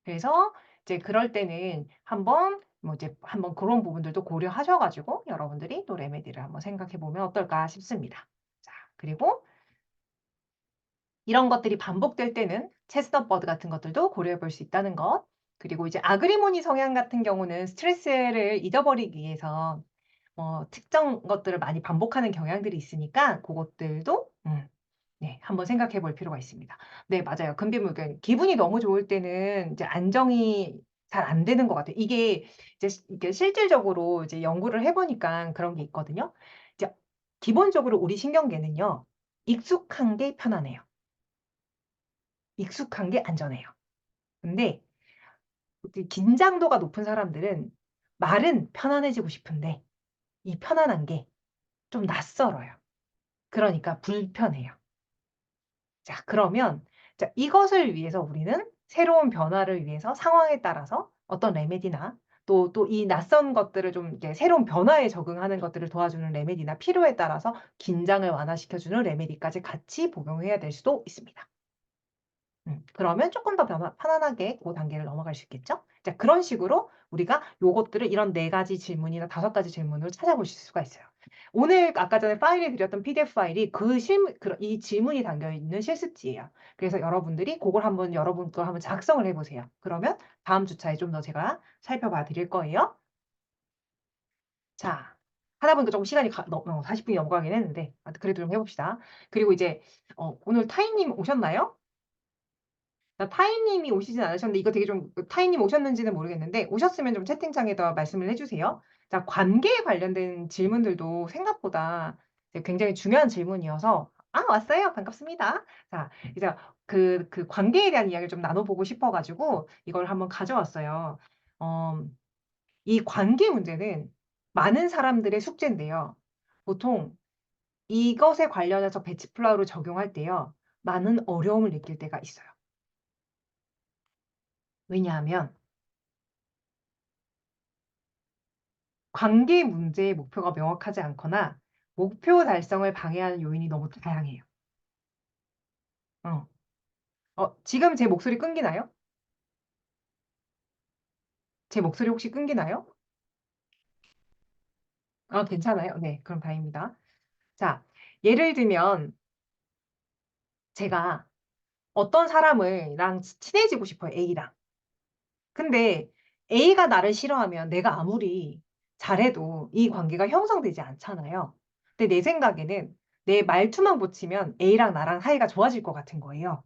[SPEAKER 1] 그래서 이제 그럴 때는 한번 뭐 이제 한번 그런 부분들도 고려하셔 가지고 여러분들이 또 레메디를 한번 생각해 보면 어떨까 싶습니다. 자 그리고 이런 것들이 반복될 때는 체스넛 버드 같은 것들도 고려해 볼 수 있다는 것. 그리고 이제 아그리모니 성향 같은 경우는 스트레스를 잊어버리기 위해서 특정 것들을 많이 반복하는 경향들이 있으니까 고것들도 네 한번 생각해 볼 필요가 있습니다. 네 맞아요. 금비물견 기분이 너무 좋을 때는 이제 안정이 잘 안 되는 것 같아요. 이게 실질적으로 이제 연구를 해 보니깐 그런 게 있거든요. 이제 기본적으로 우리 신경계는요. 익숙한 게 편안해요. 익숙한 게 안전해요. 근데 그 긴장도가 높은 사람들은 말은 편안해지고 싶은데 이 편안한 게 좀 낯설어요. 그러니까 불편해요. 자 그러면 자 이것을 위해서 우리는 새로운 변화를 위해서 상황에 따라서 어떤 레메디나 또 이 낯선 것들을 좀 이렇게 새로운 변화에 적응하는 것들을 도와주는 레메디나 필요에 따라서 긴장을 완화시켜 주는 레메디까지 같이 복용해야 될 수도 있습니다. 그러면 쪼끔 더 편안하게 고 단계를 넘어갈 수 있겠죠? 자 그런 식으로 우리가 요것들을 이런 4 가지 질문이나 5 가지 질문으로 찾아보실 수가 있어요. 오늘 아까 전에 파일에 드렸던 PDF 파일이 이 질문이 담겨 있는 실습지예요. 그래서 여러분들이 고걸 한번 여러분 걸 한번 작성을 해 보세요. 그러면 다음 주차에 좀 더 제가 살펴봐 드릴 거예요. 자 하다 보니까 쪼금 시간이 40 분이 넘어가긴 했는데 그래도 좀 해 봅시다. 그리고 이제 오늘 타인님 오셨나요? 타이님이 오시진 않으셨는데 이거 되게 좀 타이님 오셨는지는 모르겠는데 오셨으면 좀 채팅창에다 말씀을 해주세요. 자, 관계에 관련된 질문들도 생각보다 이제 굉장히 중요한 질문이어서 왔어요. 반갑습니다. 자, 이제 그 관계에 대한 이야기를 좀 나눠보고 싶어가지고 이걸 한번 가져왔어요. 어, 이 관계 문제는 많은 사람들의 숙제인데요. 보통 이것에 관련해서 배치플라우를 적용할 때요. 많은 어려움을 느낄 때가 있어요. 왜냐하면 관계 문제의 목표가 명확하지 않거나 목표 달성을 방해하는 요인이 너무 다양해요. 어. 지금 제 목소리 끊기나요? 제 목소리 혹시 끊기나요? 괜찮아요? 네, 그럼 다행입니다. 자, 예를 들면 제가 어떤 사람이랑 친해지고 싶어요, A랑. 근데 A가 나를 싫어하면 내가 아무리 잘해도 이 관계가 형성되지 않잖아요. 근데 내 생각에는 내 말투만 고치면 A랑 나랑 사이가 좋아질 것 같은 거예요.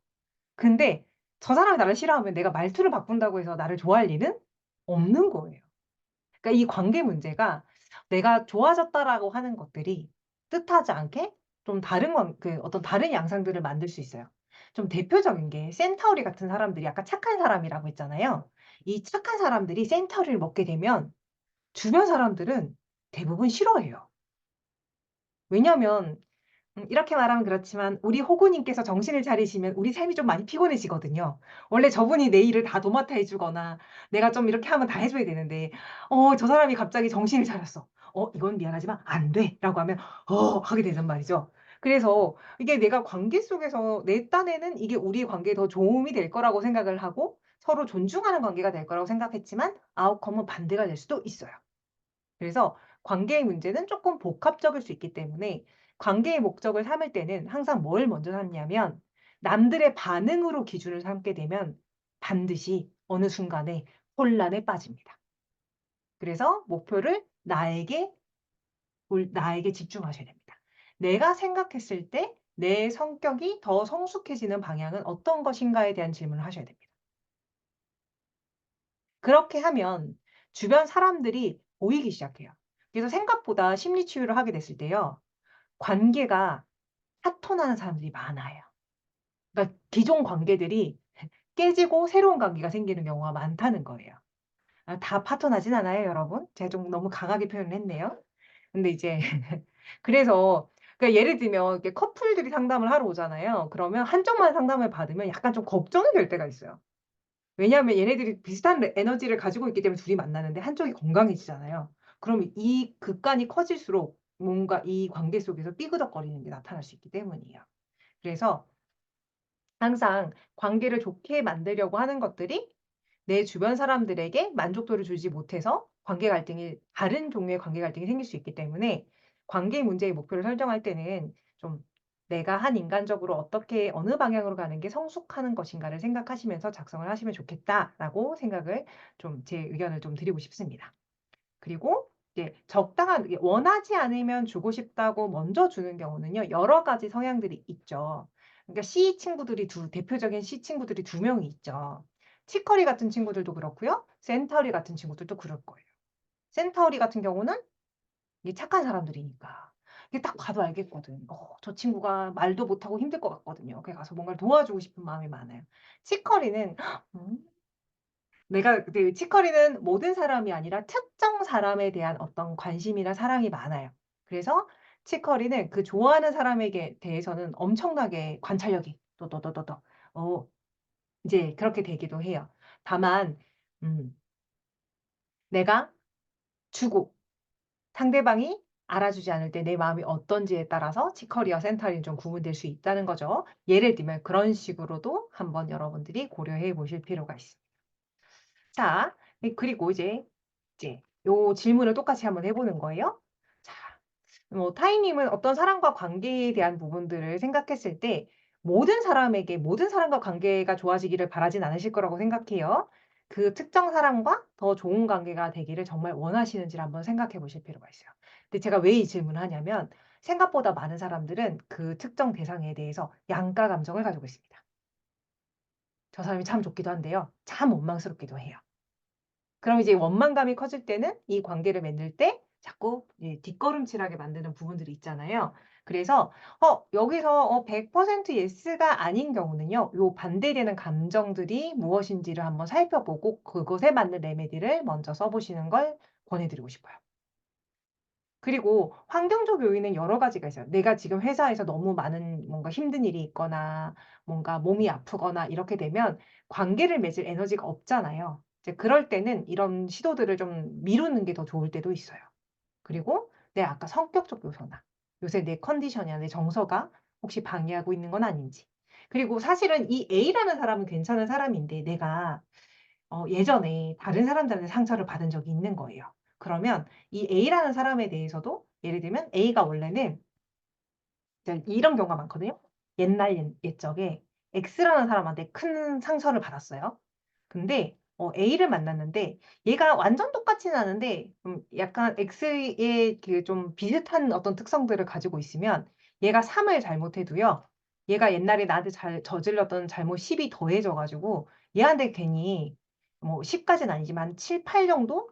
[SPEAKER 1] 근데 저 사람이 나를 싫어하면 내가 말투를 바꾼다고 해서 나를 좋아할 일은 없는 거예요. 그러니까 이 관계 문제가 내가 좋아졌다라고 하는 것들이 뜻하지 않게 좀 다른 어떤 다른 양상들을 만들 수 있어요. 좀 대표적인 게 센터리 같은 사람들이 아까 착한 사람이라고 했잖아요. 이 착한 사람들이 센터리를 먹게 되면 주변 사람들은 대부분 싫어해요. 왜냐면 이렇게 말하면 그렇지만 우리 호구님께서 정신을 차리시면 우리 삶이 좀 많이 피곤해지거든요. 원래 저분이 내 일을 다 도맡아 해 주거나 내가 좀 이렇게 하면 다 해 줘야 되는데 저 사람이 갑자기 정신을 차렸어. 이건 미안하지만 안 돼."라고 하면 하게 되단 말이죠. 그래서 이게 내가 관계 속에서 내 딴에는 이게 우리 관계에 더 도움이 될 거라고 생각을 하고 서로 존중하는 관계가 될 거라고 생각했지만 아웃컴은 반대가 될 수도 있어요. 그래서 관계의 문제는 조금 복합적일 수 있기 때문에 관계의 목적을 삼을 때는 항상 뭘 먼저 삼냐면 남들의 반응으로 기준을 삼게 되면 반드시 어느 순간에 혼란에 빠집니다. 그래서 목표를 나에게 집중하셔야 됩니다. 내가 생각했을 때 내 성격이 더 성숙해지는 방향은 어떤 것인가에 대한 질문을 하셔야 됩니다. 그렇게 하면 주변 사람들이 보이기 시작해요. 그래서 생각보다 심리 치유를 하게 됐을 때요. 관계가 파토나는 사람들이 많아요. 그러니까 기존 관계들이 깨지고 새로운 관계가 생기는 경우가 많다는 거예요. 다 파토나진 않아요, 여러분. 제가 좀 너무 강하게 표현을 했네요. 근데 이제 그래서 그러니까 예를 들면 이렇게 커플들이 상담을 하러 오잖아요. 그러면 한쪽만 상담을 받으면 약간 좀 걱정이 될 때가 있어요. 왜냐하면 얘네들이 비슷한 에너지를 가지고 있기 때문에 둘이 만나는데 한쪽이 건강해지잖아요. 그럼 이 극간이 커질수록 뭔가 이 관계 속에서 삐그덕거리는 게 나타날 수 있기 때문이에요. 그래서 항상 관계를 좋게 만들려고 하는 것들이 내 주변 사람들에게 만족도를 주지 못해서 다른 종류의 관계 갈등이 생길 수 있기 때문에 관계 문제의 목표를 설정할 때는 좀 내가 한 인간적으로 어떻게 어느 방향으로 가는 게 성숙하는 것인가를 생각하시면서 작성을 하시면 좋겠다라고 생각을 제 의견을 좀 드리고 싶습니다. 그리고 이제 적당한 원하지 않으면 주고 싶다고 먼저 주는 경우는요. 여러 가지 성향들이 있죠. 그러니까 C 친구들이 대표적인 C 친구들이 두 명이 있죠. 치커리 같은 친구들도 그렇고요. 센터리 같은 친구들도 그럴 거예요. 센터리 같은 경우는 이게 착한 사람들이니까. 이게 딱 봐도 알겠거든. 저 친구가 말도 못하고 힘들 것 같거든요. 그래 가서 뭔가를 도와주고 싶은 마음이 많아요. 치커리는 치커리는 모든 사람이 아니라 특정 사람에 대한 어떤 관심이나 사랑이 많아요. 그래서 치커리는 그 좋아하는 사람에게 대해서는 엄청나게 관찰력이 또또또또또 이제 그렇게 되기도 해요. 다만 음 내가 주고 상대방이 알아주지 않을 때 내 마음이 어떤지에 따라서 치커리와 센터리는 좀 구분될 수 있다는 거죠. 예를 들면 그런 식으로도 한번 여러분들이 고려해 보실 필요가 있습니다. 자, 그리고 이제 요 질문을 똑같이 한번 해 보는 거예요. 자, 타이님은 어떤 사람과 관계에 대한 부분들을 생각했을 때 모든 사람과 관계가 좋아지기를 바라진 않으실 거라고 생각해요. 그 특정 사람과 더 좋은 관계가 되기를 정말 원하시는지를 한번 생각해 보실 필요가 있어요. 근데 제가 왜 이 질문을 하냐면 생각보다 많은 사람들은 그 특정 대상에 대해서 양가 감정을 가지고 있습니다. 저 사람이 참 좋기도 한데요. 참 원망스럽기도 해요. 그럼 이제 원망감이 커질 때는 이 관계를 맺을 때 자꾸 뒷걸음질하게 만드는 부분들이 있잖아요. 그래서 여기서 100% 예스가 아닌 경우는요. 요 반대되는 감정들이 무엇인지를 한번 살펴보고 그것에 맞는 레메디를 먼저 써 보시는 걸 권해 드리고 싶어요. 그리고 환경적 요인은 여러 가지가 있어요. 내가 지금 회사에서 너무 많은 뭔가 힘든 일이 있거나 뭔가 몸이 아프거나 이렇게 되면 관계를 맺을 에너지가 없잖아요. 이제 그럴 때는 이런 시도들을 좀 미루는 게 더 좋을 때도 있어요. 그리고 내 아까 성격적 요소나 요새 내 컨디션이나 내 정서가 혹시 방해하고 있는 건 아닌지. 그리고 사실은 이 A라는 사람은 괜찮은 사람인데 내가 예전에 다른 사람들한테 상처를 받은 적이 있는 거예요. 그러면 이 A라는 사람에 대해서도 예를 들면 A가 원래는 이제 이런 경우가 많거든요. 옛적에 X라는 사람한테 큰 상처를 받았어요. 근데 A를 만났는데 얘가 완전 똑같지는 않은데 약간 X의 그 좀 비슷한 어떤 특성들을 가지고 있으면 얘가 3을 잘못해도요. 얘가 옛날에 나한테 저질렀던 잘못 10이 더해져 가지고 얘한테 괜히 뭐 10 까지는 아니지만 7, 8 정도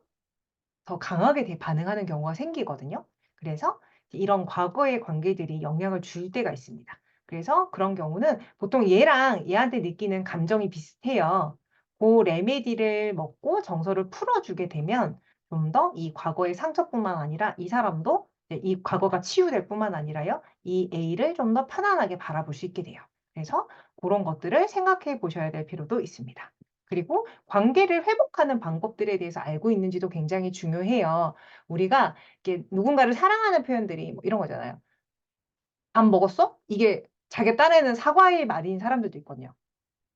[SPEAKER 1] 더 강하게 반응하는 경우가 생기거든요. 그래서 이런 과거의 관계들이 영향을 줄 때가 있습니다. 그래서 그런 경우는 보통 얘한테 느끼는 감정이 비슷해요. 고 레메디를 먹고 정서를 풀어주게 되면 좀 더 이 과거의 상처뿐만 아니라 이 사람도 이제 이 과거가 치유될 뿐만 아니라요. 이 A를 좀 더 편안하게 바라볼 수 있게 돼요. 그래서 그런 것들을 생각해 보셔야 될 필요도 있습니다. 그리고 관계를 회복하는 방법들에 대해서 알고 있는지도 굉장히 중요해요. 우리가 이렇게 누군가를 사랑하는 표현들이 뭐 이런 거잖아요. "밥 먹었어?" 이게 자기가 따내는 사과의 말인 사람들도 있거든요.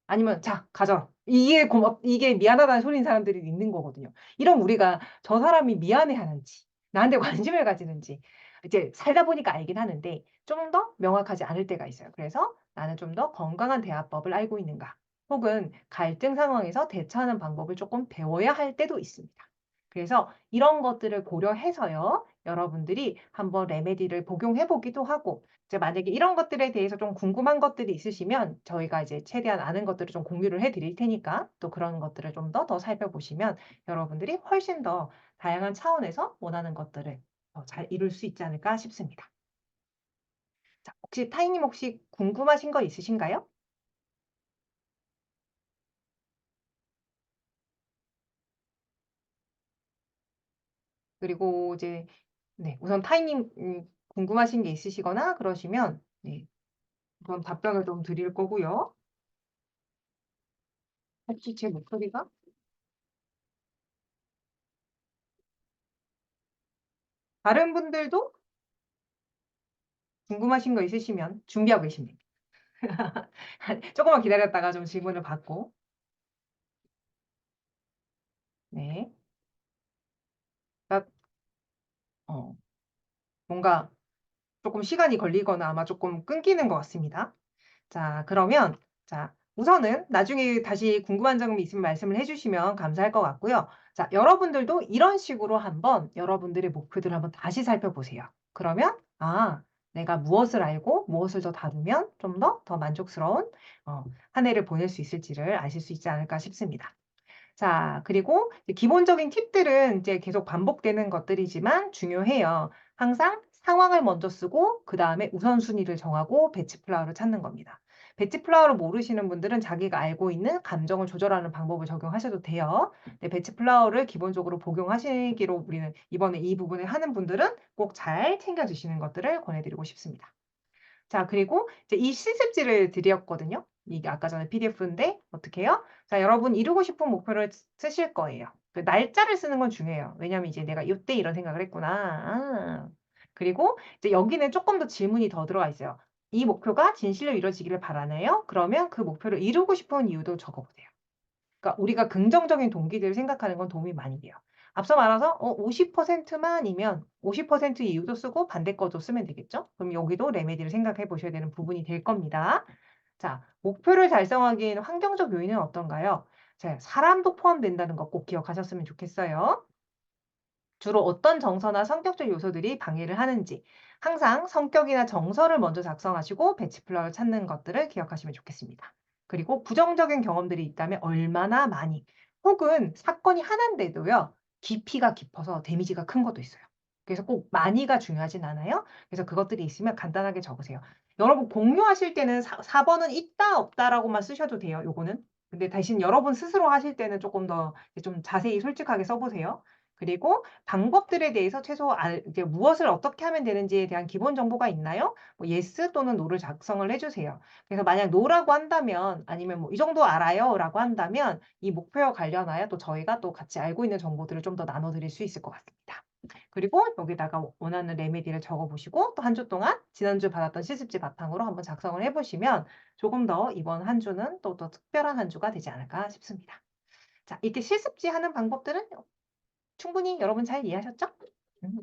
[SPEAKER 1] 아니면 "자 가져라." 이게 미안하다는 소리인 사람들이 있는 거거든요. 이런 우리가 저 사람이 미안해하는지 나한테 관심을 가지는지 이제 살다 보니까 알긴 하는데 좀 더 명확하지 않을 때가 있어요. 그래서 '나는 좀 더 건강한 대화법을 알고 있는가.' 혹은 갈등 상황에서 대처하는 방법을 쪼끔 배워야 할 때도 있습니다. 그래서 이런 것들을 고려해서요. 여러분들이 한번 레메디를 복용해 보기도 하고 이제 만약에 이런 것들에 대해서 좀 궁금한 것들이 있으시면 저희가 이제 최대한 아는 것들을 좀 공유를 해 드릴 테니까 또 그런 것들을 좀 더 살펴보시면 여러분들이 훨씬 더 다양한 차원에서 원하는 것들을 더 잘 이룰 수 있지 않을까 싶습니다. 자 혹시 타이님 혹시 궁금하신 거 있으신가요? 그리고 이제 네 우선 타이님 궁금하신 게 있으시거나 그러시면 네 그럼 답변을 좀 드릴 거고요. 혹시 제 목소리가 다른 분들도 궁금하신 거 있으시면 준비하고 계시면 됩니다. 조금만 기다렸다가 좀 질문을 받고 네. 그러니까 어 뭔가 쪼끔 시간이 걸리거나 아마 쪼끔 끊기는 것 같습니다. 자 그러면 자 우선은 나중에 다시 궁금한 점이 있으면 말씀을 해 주시면 감사할 것 같고요. 자 여러분들도 이런 식으로 한번 여러분들의 목표들을 한번 다시 살펴보세요. 그러면 '아 내가 무엇을 알고 무엇을 더 다루면 좀 더 만족스러운 한 해를 보낼 수 있을지를 아실 수 있지 않을까.' 싶습니다. 자 그리고 이제 기본적인 팁들은 이제 계속 반복되는 것들이지만 중요해요. 항상 상황을 먼저 쓰고 그다음에 우선순위를 정하고 배치 플라워를 찾는 겁니다. 배치 플라워를 모르시는 분들은 자기가 알고 있는 감정을 조절하는 방법을 적용하셔도 돼요. 네 배치 플라워를 기본적으로 복용하시기로 우리는 이번에 이 부분을 하는 분들은 꼭 잘 챙겨 주시는 것들을 권해 드리고 싶습니다. 자 그리고 이제 이 실습지를 드렸거든요. 이게 아까 전에 PDF인데 어떻게 해요? 자 여러분 이루고 싶은 목표를 쓰실 거예요. 그 날짜를 쓰는 건 중요해요. 왜냐하면 이제 '내가 요때 이런 생각을 했구나.' 그리고 이제 여기는 쪼끔 더 질문이 더 들어가 있어요. "이 목표가 진실로 이루어지기를 바라나요?" 그러면 그 목표를 이루고 싶은 이유도 적어 보세요. 그러니까 우리가 긍정적인 동기들을 생각하는 건 도움이 많이 돼요. 앞서 말해서 50% 만이면 50% 이유도 쓰고 반대 거도 쓰면 되겠죠? 그럼 여기도 레메디를 생각해 보셔야 되는 부분이 될 겁니다. 자, 목표를 달성하기에는 환경적 요인은 어떤가요? 자, 사람도 포함된다는 거 꼭 기억하셨으면 좋겠어요. 주로 어떤 정서나 성격적 요소들이 방해를 하는지 항상 성격이나 정서를 먼저 작성하시고 배치 플러를 찾는 것들을 기억하시면 좋겠습니다. 그리고 부정적인 경험들이 있다면 얼마나 많이, 혹은 사건이 하나인데도요, 깊이가 깊어서 데미지가 큰 것도 있어요. 그래서 꼭 많이가 중요하진 않아요. 그래서 그것들이 있으면 간단하게 적으세요. 여러분 공유하실 때는 4번은 있다 없다라고만 쓰셔도 돼요, 요거는. 근데 대신 여러분 스스로 하실 때는 조금 더 좀 자세히 솔직하게 써 보세요. 그리고 방법들에 대해서 최소 이제 무엇을 어떻게 하면 되는지에 대한 기본 정보가 있나요? 뭐 yes 또는 no를 작성을 해 주세요. 그래서 만약 no라고 한다면, 아니면 뭐 "이 정도 알아요."라고 한다면 이 목표와 관련하여 또 저희가 또 같이 알고 있는 정보들을 좀 더 나눠 드릴 수 있을 것 같습니다. 그리고 여기다가 원하는 레메디를 적어 보시고 또 한 주 동안 지난주 받았던 실습지 바탕으로 한번 작성을 해 보시면 조금 더 이번 한 주는 또 특별한 한 주가 되지 않을까 싶습니다. 자, 이렇게 실습지 하는 방법들은 충분히 여러분 잘 이해하셨죠? 음.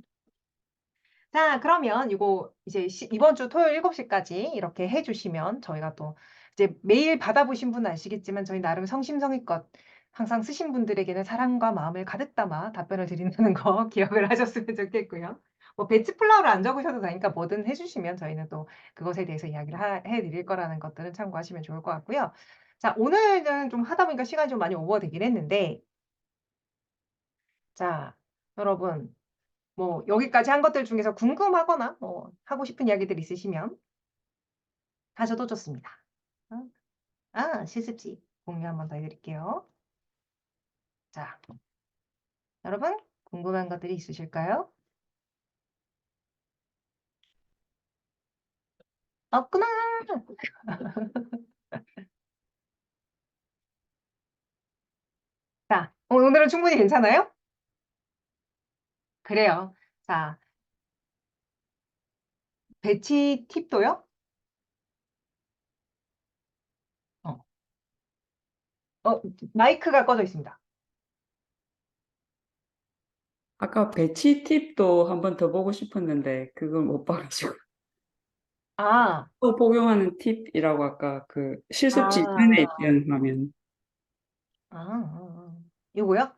[SPEAKER 1] 자, 그러면 요거 이제 이번 주 토요일 7 시까지 이렇게 해 주시면 저희가 또 이제 메일 받아보신 분은 아시겠지만 저희 나름 성심성의껏 항상 쓰신 분들에게는 사랑과 마음을 가득 담아 답변을 드린다는 거 기억을 하셨으면 좋겠고요. 뭐 배치 플라워를 안 적으셔도 되니까 뭐든 해 주시면 저희는 또 그것에 대해서 이야기를 해 드릴 거라는 것들은 참고하시면 좋을 것 같고요. 자, 오늘은 좀 하다 보니까 시간이 좀 많이 오버되긴 했는데, 자, 여러분 뭐 여기까지 한 것들 중에서 궁금하거나 뭐 하고 싶은 이야기들 있으시면 하셔도 좋습니다. 어? 실습지 공유 한번 더 해 드릴게요. 자, 여러분 궁금한 것들이 있으실까요? 없구나. 자, 오늘은 충분히 괜찮아요? 그래요. 자, 배치 팁도요. 어. 마이크가 꺼져 있습니다.
[SPEAKER 4] 아까 배치 팁도 한 번 더 보고 싶었는데 그걸 못 봐가지고
[SPEAKER 1] 아.
[SPEAKER 4] 또 복용하는 팁이라고 아까 그 실습지
[SPEAKER 1] 아.
[SPEAKER 4] 전에 있던 화면.
[SPEAKER 1] 요거요?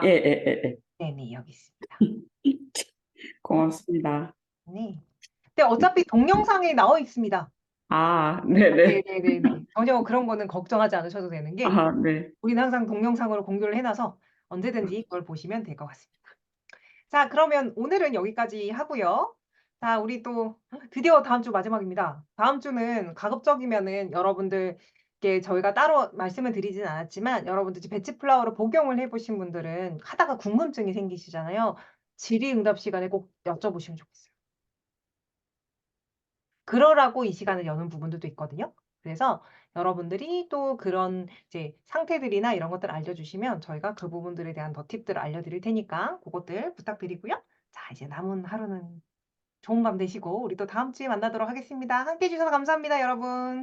[SPEAKER 4] 예예예예.
[SPEAKER 1] 네네, 여기 있습니다.
[SPEAKER 4] 고맙습니다.
[SPEAKER 1] 네. 근데 어차피 동영상에 나와 있습니다.
[SPEAKER 4] 네네.
[SPEAKER 1] 네네네네. 전혀 그런 거는 걱정하지 않으셔도 되는 게,
[SPEAKER 4] 네.
[SPEAKER 1] 우리는 항상 동영상으로 공유를 해 놔서 언제든지 그걸 보시면 될 것 같습니다. 자, 그러면 오늘은 여기까지 하고요. 자, 우리 또 드디어 다음 주 마지막입니다. 다음 주는 가급적이면은 여러분들께 저희가 따로 말씀을 드리진 않았지만, 여러분들 이제 배치 플라워를 복용을 해 보신 분들은 하다가 궁금증이 생기시잖아요. 질의응답 시간에 꼭 여쭤보시면 좋겠어요. 그러라고 이 시간을 여는 부분들도 있거든요. 그래서 여러분들이 또 그런 이제 상태들이나 이런 것들을 알려주시면 저희가 그 부분들에 대한 더 팁들을 알려드릴 테니까 그것들 부탁드리고요. 자, 이제 남은 하루는 좋은 밤 되시고 우리 또 다음 주에 만나도록 하겠습니다. 함께 해 주셔서 감사합니다, 여러분.